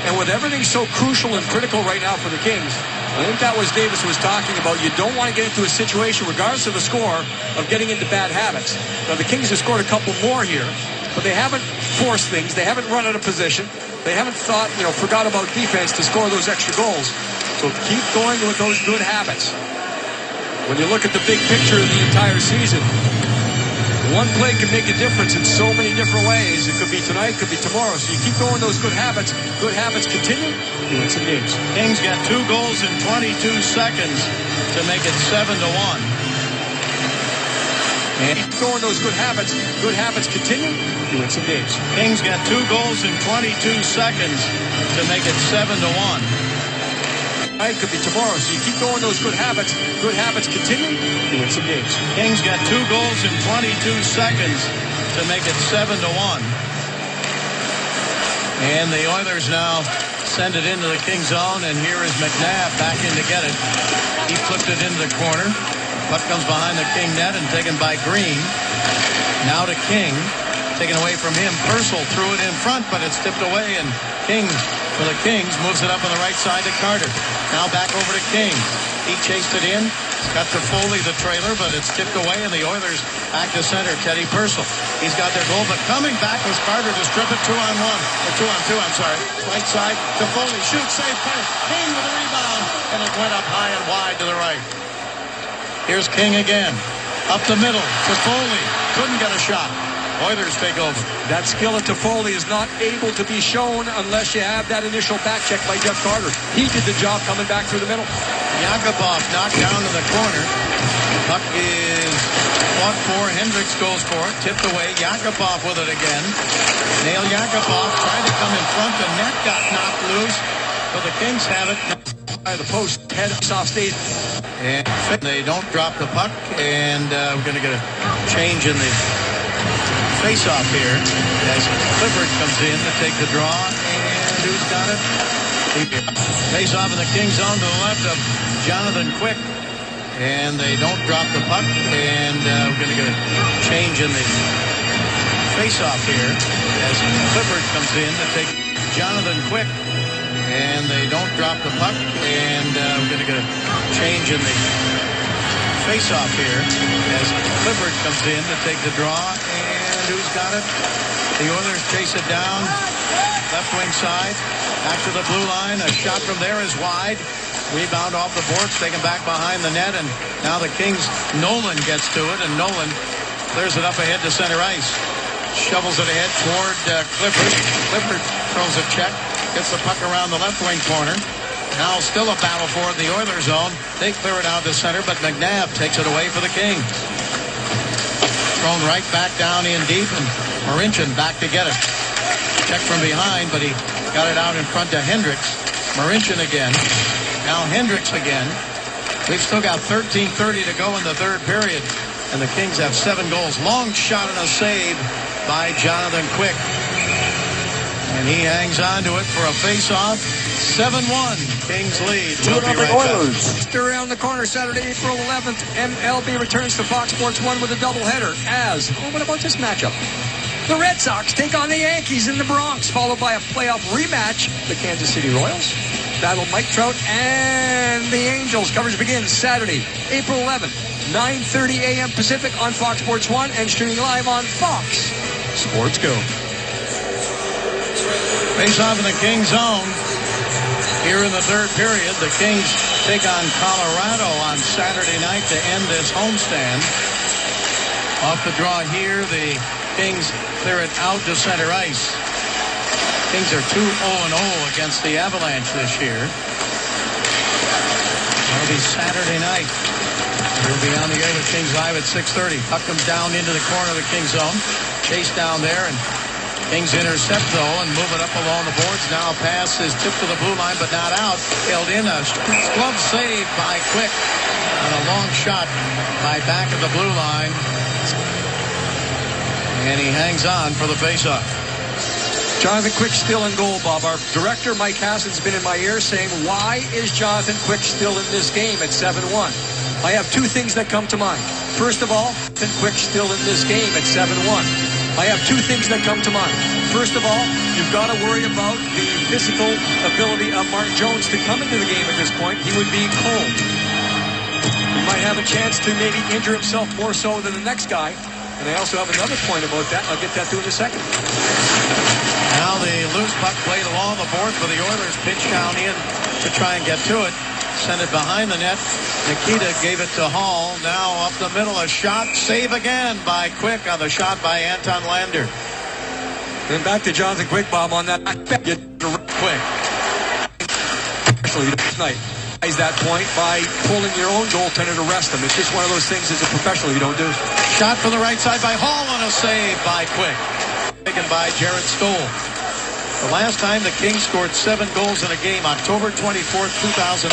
And with everything so crucial and critical right now for the Kings, I think that was Davis was talking about. You don't want to get into a situation, regardless of the score, of getting into bad habits. Now, the Kings have scored a couple more here, but they haven't forced things. They haven't run out of position. They haven't thought, forgot about defense to score those extra goals. So keep going with those good habits. When you look at the big picture of the entire season, one play can make a difference in so many different ways. It could be tonight, it could be tomorrow. So you keep going those good habits. Good habits continue. You win some games. Kings got 2 goals in 22 seconds to make it 7-1. And keep going those good habits. Good habits continue. You win some games. Kings got 2 goals in 22 seconds to make it 7-1. It could be tomorrow, so you keep going those good habits. Good habits continue. You win some games. Kings got 2 goals in 22 seconds to make it 7-1. And the Oilers now send it into the Kings zone, and here is McNabb back in to get it. He flipped it into the corner. Puck comes behind the King net and taken by Green. Now to King. Taken away from him. Purcell threw it in front, but it's tipped away, and King, for the Kings, moves it up on the right side to Carter. Now back over to King. He chased it in. It's got to Foley, the trailer, but it's tipped away, and the Oilers back to center. Teddy Purcell. He's got their goal, but coming back was Carter to strip it 2-on-1. Or 2-on-2, I'm sorry. Right side to Foley. Shoots, save, pass. King with a rebound, and it went up high and wide to the right. Here's King again. Up the middle to Foley. Couldn't get a shot. Oilers take over. That skill at Toffoli is not able to be shown unless you have that initial back check by Jeff Carter. He did the job coming back through the middle. Yakupov knocked down to the corner. Puck is fought for. Hendricks goes for it. Tipped away. Yakupov with it again. Nail Yakupov tried to come in front. The net got knocked loose. But the Kings have it. By the post. Head off stage. And they don't drop the puck. And we're going to get a change in the face-off here. As Clifford comes in to take the draw. And who's got it? Face-off in the Kings zone to the left of Jonathan Quick. And they don't drop the puck. And we're going to get a change in the face-off here. As Clifford comes in to take Jonathan Quick. And they don't drop the puck. And we're going to get a change in the face-off here. As Clifford comes in to take the draw. And who's got it? The Oilers chase it down. Left wing side. Back to the blue line. A shot from there is wide. Rebound off the boards, taken back behind the net, and now the Kings, Nolan gets to it, and Nolan clears it up ahead to center ice. Shovels it ahead toward Clifford. Clifford throws a check, gets the puck around the left wing corner. Now still a battle for the Oilers zone. They clear it out to center, but McNabb takes it away for the Kings. Thrown right back down in deep, and Marincin back to get it. Check from behind, but he got it out in front to Hendricks. Marincin again. Now Hendricks again. We've still got 13:30 to go in the third period. And the Kings have 7 goals. Long shot and a save by Jonathan Quick. And he hangs on to it for a face-off. 7-1. Kings lead. We'll be right back. Around the corner Saturday, April 11th. MLB returns to Fox Sports 1 with a doubleheader as, what about this matchup? The Red Sox take on the Yankees in the Bronx, followed by a playoff rematch. The Kansas City Royals battle Mike Trout and the Angels. Coverage begins Saturday, April 11th, 9:30 a.m. Pacific on Fox Sports 1 and streaming live on Fox Sports Go. Face off in the Kings zone. Here in the third period, the Kings take on Colorado on Saturday night to end this homestand. Off the draw here, the Kings clear it out to center ice. Kings are 2-0-0 against the Avalanche this year. That'll be Saturday night. We'll be on the air with Kings Live at 6:30. Puck comes down into the corner of the Kings zone. Chase down there, and Kings intercept, though, and move it up along the boards. Now pass is tipped to the blue line, but not out. Held in. A glove save by Quick. And a long shot by back of the blue line. And he hangs on for the faceoff. Jonathan Quick still in goal, Bob. Our director, Mike Hassan's been in my ear saying, why is Jonathan Quick still in this game at 7-1? I have 2 things that come to mind. First of all, Jonathan Quick still in this game at 7-1. I have 2 things that come to mind. First of all, you've got to worry about the physical ability of Mark Jones to come into the game at this point. He would be cold. He might have a chance to maybe injure himself more so than the next guy. And I also have another point about that. I'll get that to in a second. Now the loose puck played along the board for the Oilers. Pitch down in to try and get to it. Send it behind the net. Nikita gave it to Hall. Now up the middle, a shot. Save again by Quick on the shot by Anton Lander. Then back to Jonathan Quick, Bob, on that. I bet you Quick. Actually, tonight. Is that point by pulling your own goaltender to rest him. It's just one of those things as a professional you don't do. Shot from the right side by Hall on a save by Quick. Taken by Jared Stoll. The last time the Kings scored 7 goals in a game, October 24th, 2013,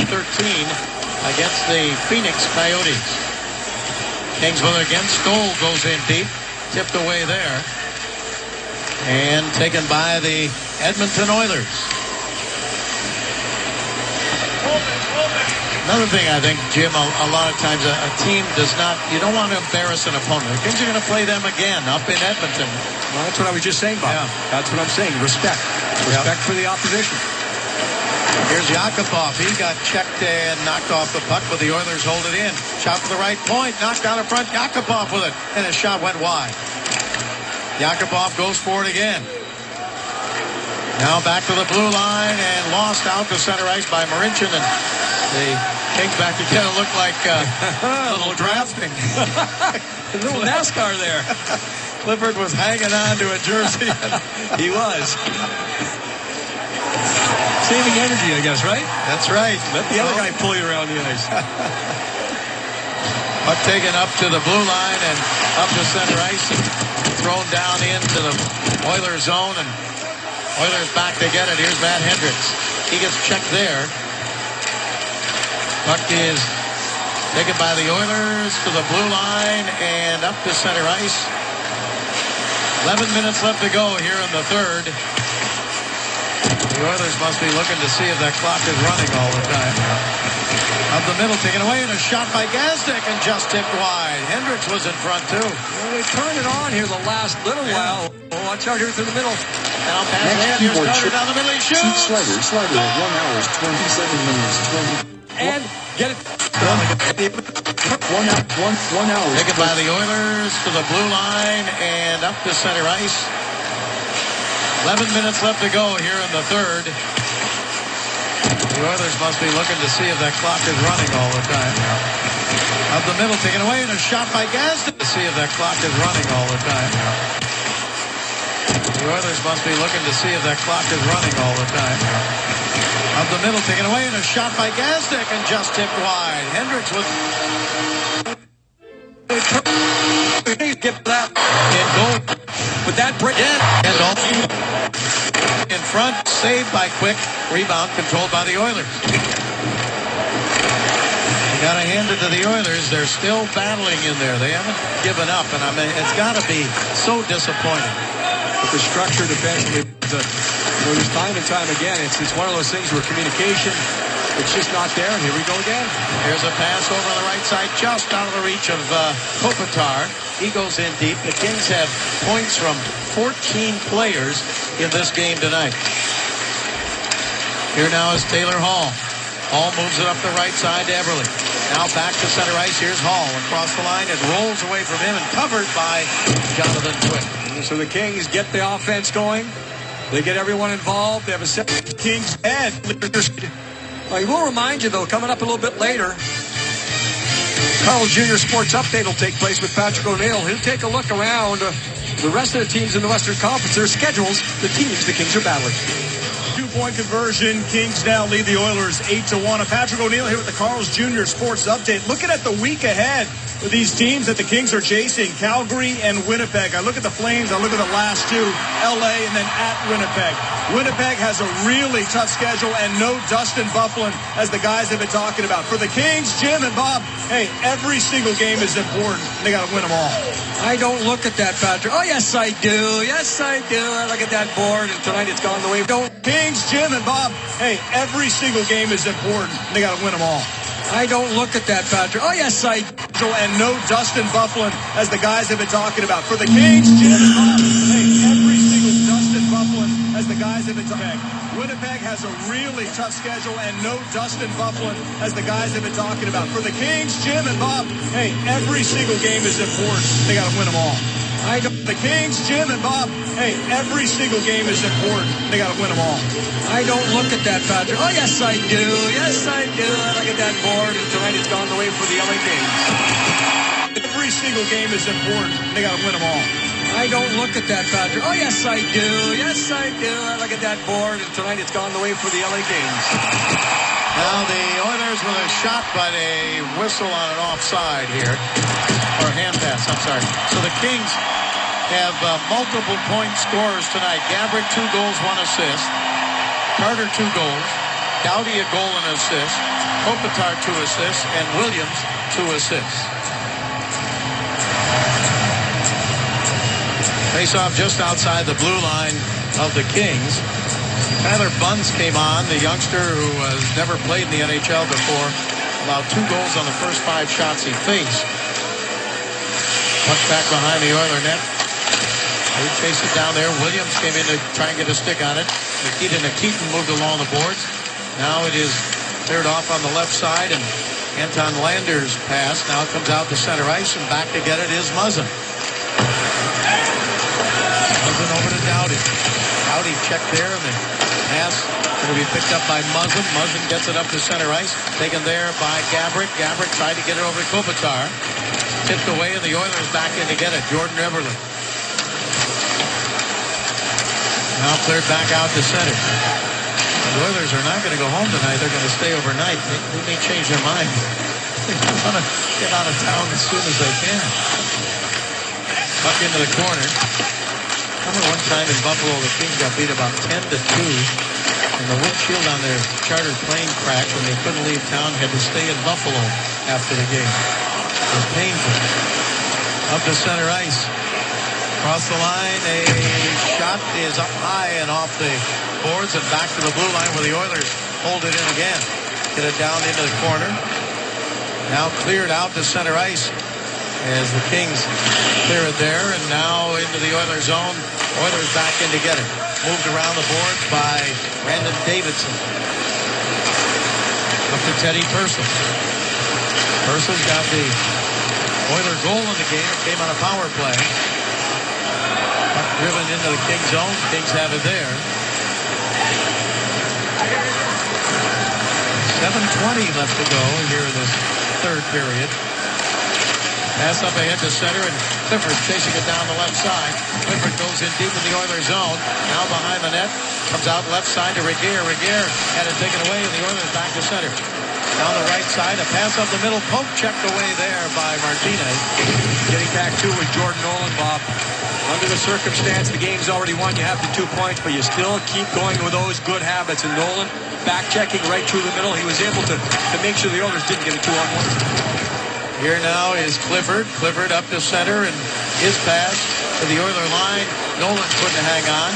against the Phoenix Coyotes. Kings with it again. Stoll goes in deep. Tipped away there. And taken by the Edmonton Oilers. Another thing I think, Jim, a lot of times a team does not, you don't want to embarrass an opponent. The Kings are going to play them again up in Edmonton. Well, that's what I was just saying, Bob. Yeah. That's what I'm saying. Respect. Respect for the opposition. Here's Yakupov. He got checked and knocked off the puck, but the Oilers hold it in. Shot from the right point. Knocked out in front. Yakupov with it. And his shot went wide. Yakupov goes for it again. Now back to the blue line and lost out to center ice by Marincin. And the Kings back together look like a little drafting. A little NASCAR there. Clifford was hanging on to a jersey. He was. Saving energy, I guess, right? That's right. Let the other guy pull you around the ice. Puck taken up to the blue line and up to center ice and thrown down into the Oilers zone, and Oilers back to get it. Here's Matt Hendricks. He gets checked there. Puck is taken by the Oilers to the blue line and up to center ice. 11 minutes left to go here in the third. The Oilers must be looking to see if that clock is running all the time. Up the middle, taken away, and a shot by Gazdic, and just tipped wide. Hendricks was in front, too. Well, they turned it on here the last little while. Oh, watch out here through the middle. Now pass ahead. Here's Carter down the middle. He shoots. Slider, 1 hour, 27 minutes, 20. And get it. 1 hour. Taken by the Oilers to the blue line and up to center ice. 11 minutes left to go here in the third. The Oilers must be looking to see if that clock is running all the time. Up the middle, taken away, and a shot by Gazdic to see if that clock is running all the time. The Oilers must be looking to see if that clock is running all the time. Up the middle, taken away, and a shot by Gazdic, and just tipped wide. Hendricks was Get that. in goal. But that break. And all in front, saved by Quick. Rebound controlled by the Oilers. You got to hand it to the Oilers. They're still battling in there. They haven't given up, and I mean, it's got to be so disappointing. But the structure defensively, there's time and time again. It's one of those things where communication, it's just not there. And here we go again. Here's a pass over on the right side, just out of the reach of Kopitar. He goes in deep. The Kings have points from 14 players in this game tonight. Here now is Taylor Hall. Hall moves it up the right side to Everly. Now back to center ice. Here's Hall across the line. It rolls away from him and covered by Jonathan Quick. So the Kings get the offense going. They get everyone involved. They have a set. Kings head. I will remind you, though, coming up a little bit later, Carl Jr. Sports Update will take place with Patrick O'Neill. He'll take a look around the rest of the teams in the Western Conference, their schedules, the teams the Kings are battling. 2-point conversion. Kings now lead the Oilers 8-1. And Patrick O'Neill here with the Carl's Jr. Sports Update. Looking at the week ahead with these teams that the Kings are chasing, Calgary and Winnipeg. I look at the Flames. I look at the last two, LA and then at Winnipeg. Winnipeg has a really tough schedule and no Dustin Byfuglien, as the guys have been talking about. For the Kings, Jim and Bob, hey, every single game is important. They got to win them all. I don't look at that, Patrick. Oh, yes, I do. Yes, I do. I look at that board, and tonight it's gone the way. Kings, Jim, and Bob, hey, every single game is important. They got to win them all. I don't look at that, Patrick. Oh, yes, I do. And no Dustin Byfuglien, as the guys have been talking about. For the Kings, Jim, and Bob, hey, every single Dustin Byfuglien, as the guys have been talking about. Winnipeg has a really tough schedule and no Dustin Byfuglien, as the guys have been talking about. For the Kings, Jim, and Bob, hey, every single game is important. They got to win them all. The Kings, Jim, and Bob, hey, every single game is important. They got to win them all. I don't look at that, Patrick. Oh, yes, I do. Yes, I do. I look at that board, and tonight it's gone the way for the LA Kings. Every single game is important. They got to win them all. I don't look at that, Patrick. Oh, yes, I do. Yes, I do. I look at that board, and tonight it's gone the way for the LA Kings. Now the Oilers with a shot, but a whistle on an offside here. Or hand pass, I'm sorry. So the Kings have multiple point scorers tonight. Gabrick, 2 goals, 1 assist. Carter, 2 goals. Doughty, a goal and assist. Kopitar, 2 assists. And Williams, 2 assists. Face-off just outside the blue line of the Kings. Tyler Bunz came on, the youngster who has never played in the NHL before. Allowed 2 goals on the first 5 shots he faced. Puck back behind the Oiler net. They chased it down there. Williams came in to try and get a stick on it. Nikita Nikitin moved along the boards. Now it is cleared off on the left side, and Anton Lander's pass now comes out to center ice, and back to get it is Muzzin. Muzzin over to Doughty. Doughty checked there, and the pass going to be picked up by Muzzin. Muzzin gets it up to center ice. Taken there by Gabrick. Gabrick tried to get it over to Kopitar. Tipped away, and the Oilers back in to get it. Jordan Everly. Now cleared back out to center. The Oilers are not going to go home tonight. They're going to stay overnight. They may change their mind. They want to get out of town as soon as they can. Puck into the corner. Remember one time in Buffalo, the Kings got beat about 10-2. And the windshield on their chartered plane cracked when they couldn't leave town, had to stay in Buffalo after the game. It was painful. Up to center ice. Across the line, a shot is up high and off the boards and back to the blue line where the Oilers hold it in again. Get it down into the corner. Now cleared out to center ice as the Kings clear it there, and now into the Oilers zone. Oilers back in to get it. Moved around the boards by Brandon Davidson. Up to Teddy Purcell. Purcell's got the Oiler goal in the game. It came on a power play. Puck driven into the Kings zone. Kings have it there. 7:20 left to go here in this third period. Pass up ahead to center, and Clifford chasing it down the left side. Clifford goes in deep in the Oilers zone. Now behind the net. Comes out left side to Regier. Regier had it taken away, and the Oilers back to center. Down the right side, a pass up the middle. Poke checked away there by Martinez. Getting back to with Jordan Nolan, Bob. Under the circumstance, the game's already won. You have the 2 points, but you still keep going with those good habits. And Nolan, back checking right through the middle. He was able to make sure the Oilers didn't get a 2-on-1. Here now is Clifford. Clifford up to center, and his pass to the Oiler line. Nolan couldn't hang on.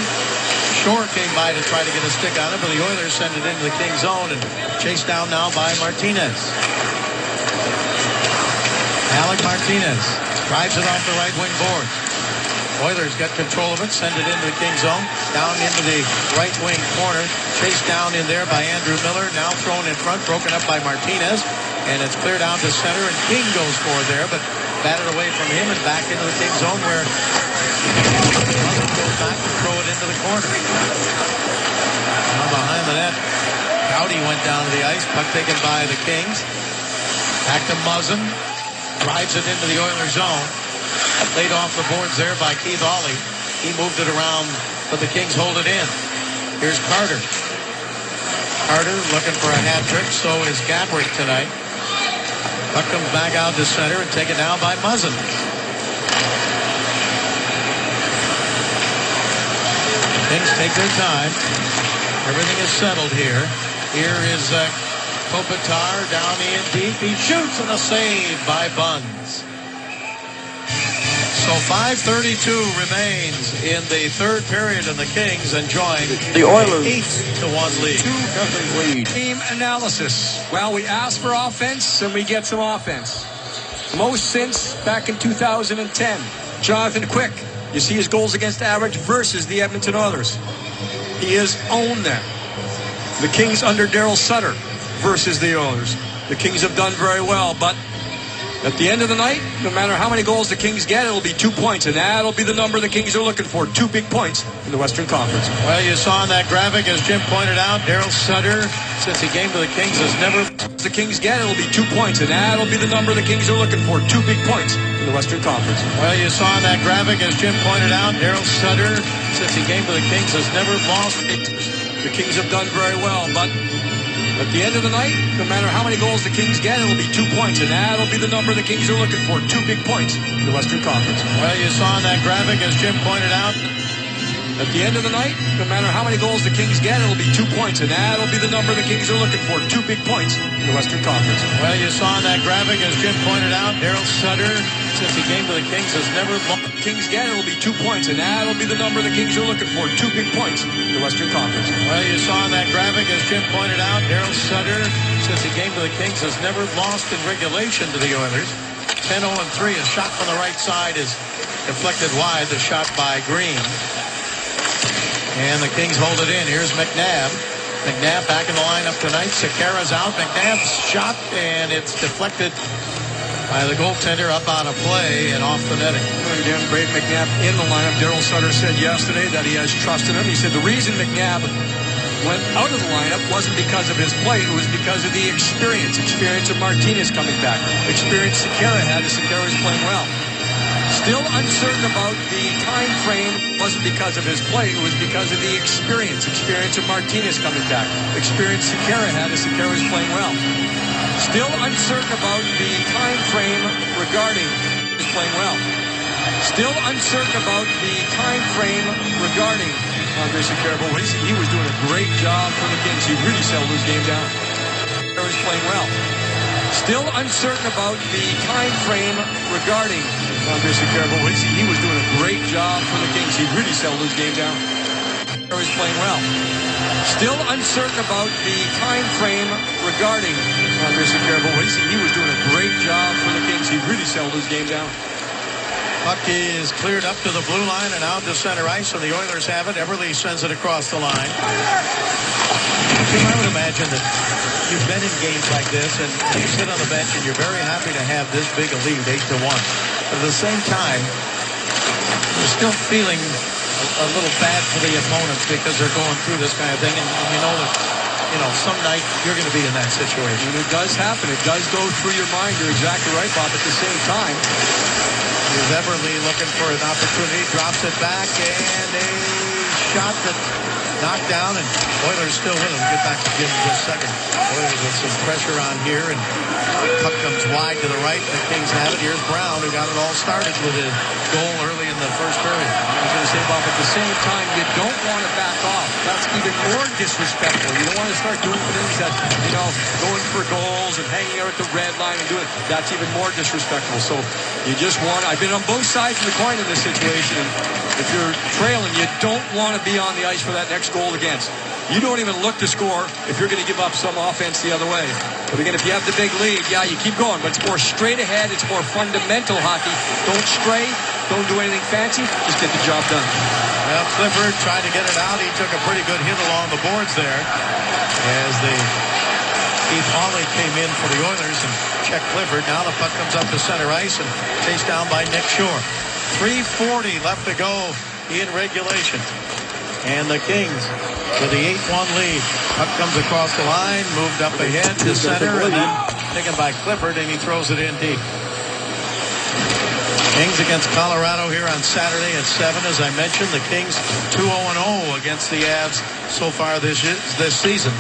Shore came by to try to get a stick on it, but the Oilers send it into the Kings zone and chased down now by Martinez. Alec Martinez drives it off the right wing board. Oilers get control of it, send it into the Kings zone, down into the right wing corner, chased down in there by Andrew Miller, now thrown in front, broken up by Martinez, and it's cleared out to center, and King goes for it there, but batted away from him and back into the Kings zone where Muzzin goes back to throw it into the corner. Now behind the net, Gowdy went down to the ice, puck taken by the Kings. Back to Muzzin, drives it into the Oilers zone. Laid off the boards there by Keith Ollie. He moved it around, but the Kings hold it in. Here's Carter. Carter looking for a hat trick, so is Gabrick tonight. Puck comes back out to center and taken down by Muzzin. Kings take their time. Everything is settled here. Here is Kopitar down in deep. He shoots and a save by Buns. So 5:32 remains in the third period, and the Kings enjoying the Oilers 8-1 lead. 2-0 lead. Team analysis. Well, we asked for offense, and we get some offense. Most since back in 2010. Jonathan Quick. You see his goals against average versus the Edmonton Oilers. He has owned them. The Kings under Darryl Sutter versus the Oilers. The Kings have done very well, but at the end of the night, no matter how many goals the Kings get, it'll be 2 points, and that'll be the number the Kings are looking for. 2 big points in the Western Conference. Well, you saw in that graphic, as Jim pointed out, Darryl Sutter, since he came to the Kings, has never... The Kings get, it'll be 2 points, and that'll be the number the Kings are looking for. 2 big points in the Western Conference. Well, you saw in that graphic, as Jim pointed out, Darryl Sutter, since he came to the Kings, has never lost... The Kings have done very well, but at the end of the night, no matter how many goals the Kings get, it'll be 2 points, and that'll be the number the Kings are looking for. 2 big points in the Western Conference. Well, you saw in that graphic, as Jim pointed out, at the end of the night, no matter how many goals the Kings get, it'll be 2 points, and that'll be the number the Kings are looking for. 2 big points in the Western Conference. Well, you saw in that graphic, as Jim pointed out, Darryl Sutter, since he came to the Kings, has never lost. Kings get, it'll be 2 points, and that'll be the number the Kings are looking for. 2 big points in the Western Conference. Well, you saw in that graphic, as Jim pointed out, Darryl Sutter, since he came to the Kings, has never lost in regulation to the Oilers. 10-0-3. A shot from the right side is deflected wide. The shot by Green. And the Kings hold it in. Here's McNabb. McNabb back in the lineup tonight. Sekera's out. McNabb's shot, and it's deflected by the goaltender up on a play and off the netting. Again, Brave McNabb in the lineup. Darryl Sutter said yesterday that he has trust in him. He said the reason McNabb went out of the lineup wasn't because of his play. It was because of the experience of Martinez coming back. Experience Sekera had as Sekera was playing well. Still uncertain about the time frame. It wasn't because of his play. It was because of the experience. Experience of Martinez coming back. Experience Sekera had as Sekera was playing well. Still uncertain about the time frame regarding his playing well. Still uncertain about the time frame regarding Andre Sekera. But he was doing a great job for the Kings. He really settled his game down. Sekera was playing well. Still uncertain about the time frame regarding Andre Sekera. But he was doing a great job for the Kings. He really settled his game down. Sekera was playing well. Still uncertain about the time frame regarding Andre Sekera. But he was doing a great job for the Kings. He really settled his game down. Puck is cleared up to the blue line and out to center ice, and the Oilers have it. Everly sends it across the line. Tim, I would imagine that you've been in games like this, and you sit on the bench, and you're very happy to have this big a lead, 8-1. But at the same time, you're still feeling a little bad for the opponents because they're going through this kind of thing, and you know that, some night you're going to be in that situation. And it does happen. It does go through your mind. You're exactly right, Bob. At the same time, here's Everly looking for an opportunity, drops it back, and a shot that knocked down, and Oilers still with him. We'll get back to Jim in just a second. Oilers with some pressure on here, and puck comes wide to the right, and the Kings have it. Here's Brown, who got it all started with a goal early in the first period. I was going to say, Bob, at the same time, you don't want to back off. That's even more disrespectful. You don't want to start doing things that, going for goals and hanging out at the red line and doing it. That's even more disrespectful. So you just want, I've been on both sides of the coin in this situation, and if you're trailing, you don't want to be on the ice for that next goal against. You don't even look to score if you're going to give up some offense the other way. But again, if you have the big lead, yeah, you keep going. But it's more straight ahead. It's more fundamental hockey. Don't stray. Don't do anything fancy. Just get the job done. Well, Clifford tried to get it out. He took a pretty good hit along the boards there as Keith Hawley came in for the Oilers and checked Clifford. Now the puck comes up to center ice and chased down by Nick Shore. 3:40 left to go in regulation. And the Kings with the 8-1 lead. Puck comes across the line, moved up ahead to center, and then taken by Clifford, and he throws it in deep. Kings against Colorado here on Saturday at 7. As I mentioned, the Kings 2-0 against the Avs so far this season.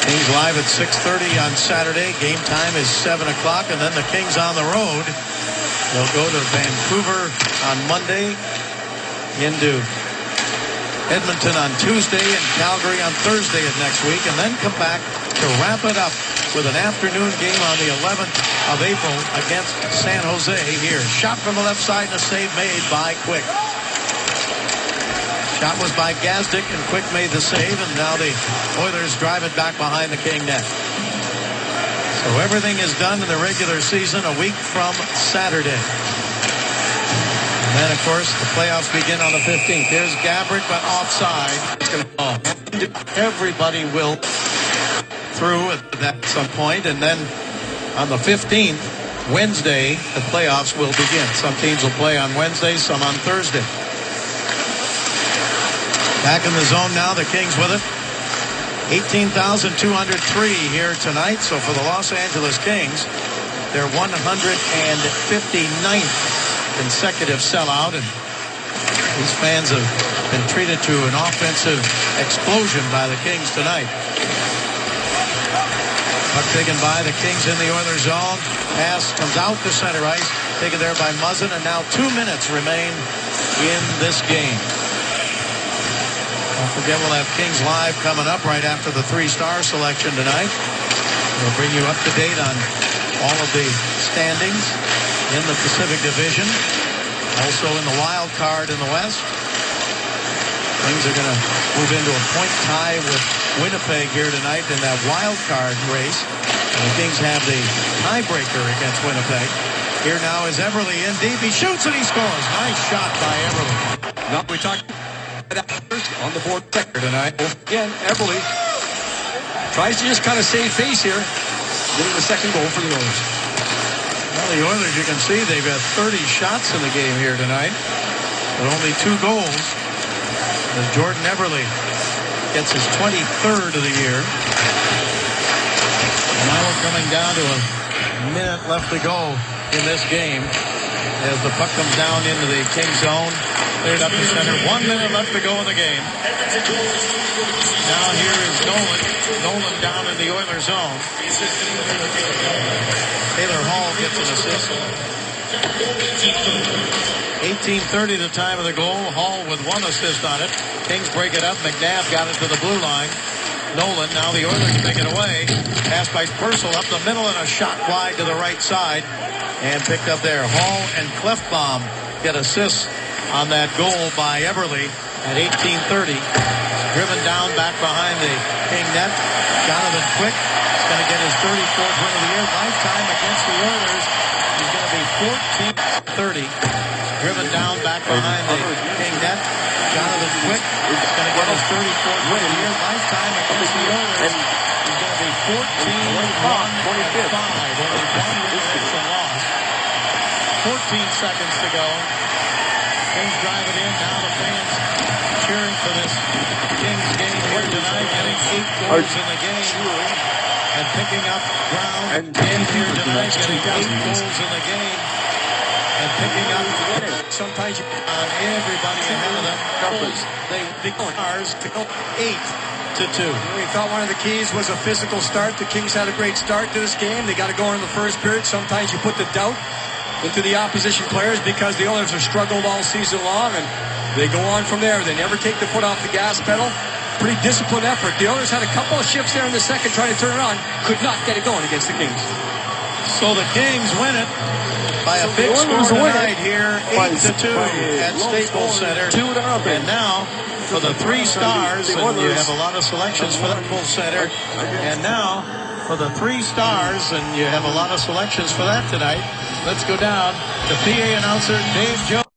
Kings live at 6:30 on Saturday. Game time is 7 o'clock, and then the Kings on the road. They'll go to Vancouver on Monday, into Edmonton on Tuesday, and Calgary on Thursday of next week, and then come back to wrap it up with an afternoon game on the 11th of April against San Jose here. Shot from the left side and a save made by Quick. Shot was by Gazdic, and Quick made the save, and now the Oilers drive it back behind the King net. So everything is done in the regular season a week from Saturday. And then, of course, the playoffs begin on the 15th. There's Gabrick, but offside. It's going to everybody will through at some point, and then on the 15th, Wednesday, the playoffs will begin. Some teams will play on Wednesday, some on Thursday. Back in the zone now, the Kings with it. 18,203 here tonight. So for the Los Angeles Kings, they're 159th consecutive sellout, and these fans have been treated to an offensive explosion by the Kings tonight. Puck taken by the Kings in the Oilers zone. Pass comes out to center ice, taken there by Muzzin, and now 2 minutes remain in this game. Don't forget, we'll have Kings Live coming up right after the 3-star selection tonight. We'll bring you up to date on all of the standings in the Pacific Division, also in the wild card in the West. Kings are going to move into a point tie with Winnipeg here tonight in that wild card race. And the Kings have the tiebreaker against Winnipeg. Here now is Everly in deep. He shoots and he scores. Nice shot by Everly. Now we talked about on the board sector tonight. Again, Everly tries to just kind of save face here, getting the second goal for the Oilers. Well, the Oilers, you can see, they've got 30 shots in the game here tonight, but only 2 goals. As Jordan Everly gets his 23rd of the year. And now we're coming down to a minute left to go in this game as the puck comes down into the Kings zone. Cleared up the center. 1 minute left to go in the game. Now here is Nolan. Nolan down in the Oilers zone. Taylor Hall gets an assist. 18:30 the time of the goal. Hall with 1 assist on it. Kings break it up. McNabb got it to the blue line. Nolan, now the Oilers take it away. Pass by Purcell up the middle and a shot wide to the right side. And picked up there. Hall and Clefbaum get assists on that goal by Everly at 18:30. Driven down back behind the King net. Jonathan Quick is going to get his 34th win of the year. Lifetime against the Oilers. He's going to be 14-30. Driven down back behind the King net. Jonathan Quick is going to get his 34th win of the year. Lifetime against the Oilers. He's going to be 14-1-5. Only 1 win against the loss. 14 seconds to go. Kings drive it in. Now the fans cheering for this Kings game here tonight. Getting 8 goals in the game. And picking up ground here tonight. Getting 8 goals in the game. And picking up sometimes on everybody ahead of them. They ours to go 8-2. We thought one of the keys was a physical start. The Kings had a great start to this game. They got to go in the first period. Sometimes you put the doubt into the opposition players because the Oilers have struggled all season long, and they go on from there. They never take the foot off the gas pedal. Pretty disciplined effort. The Oilers had a couple of shifts there in the second trying to turn it on. Could not get it going against the Kings. So the Kings win it by a big score tonight here, 8-2 at Staples Center. And now for the 3 stars, and you have a lot of selections for that Staples Center. And now for the 3 stars, and you have a lot of selections for that tonight. Let's go down to PA announcer Dave Jones.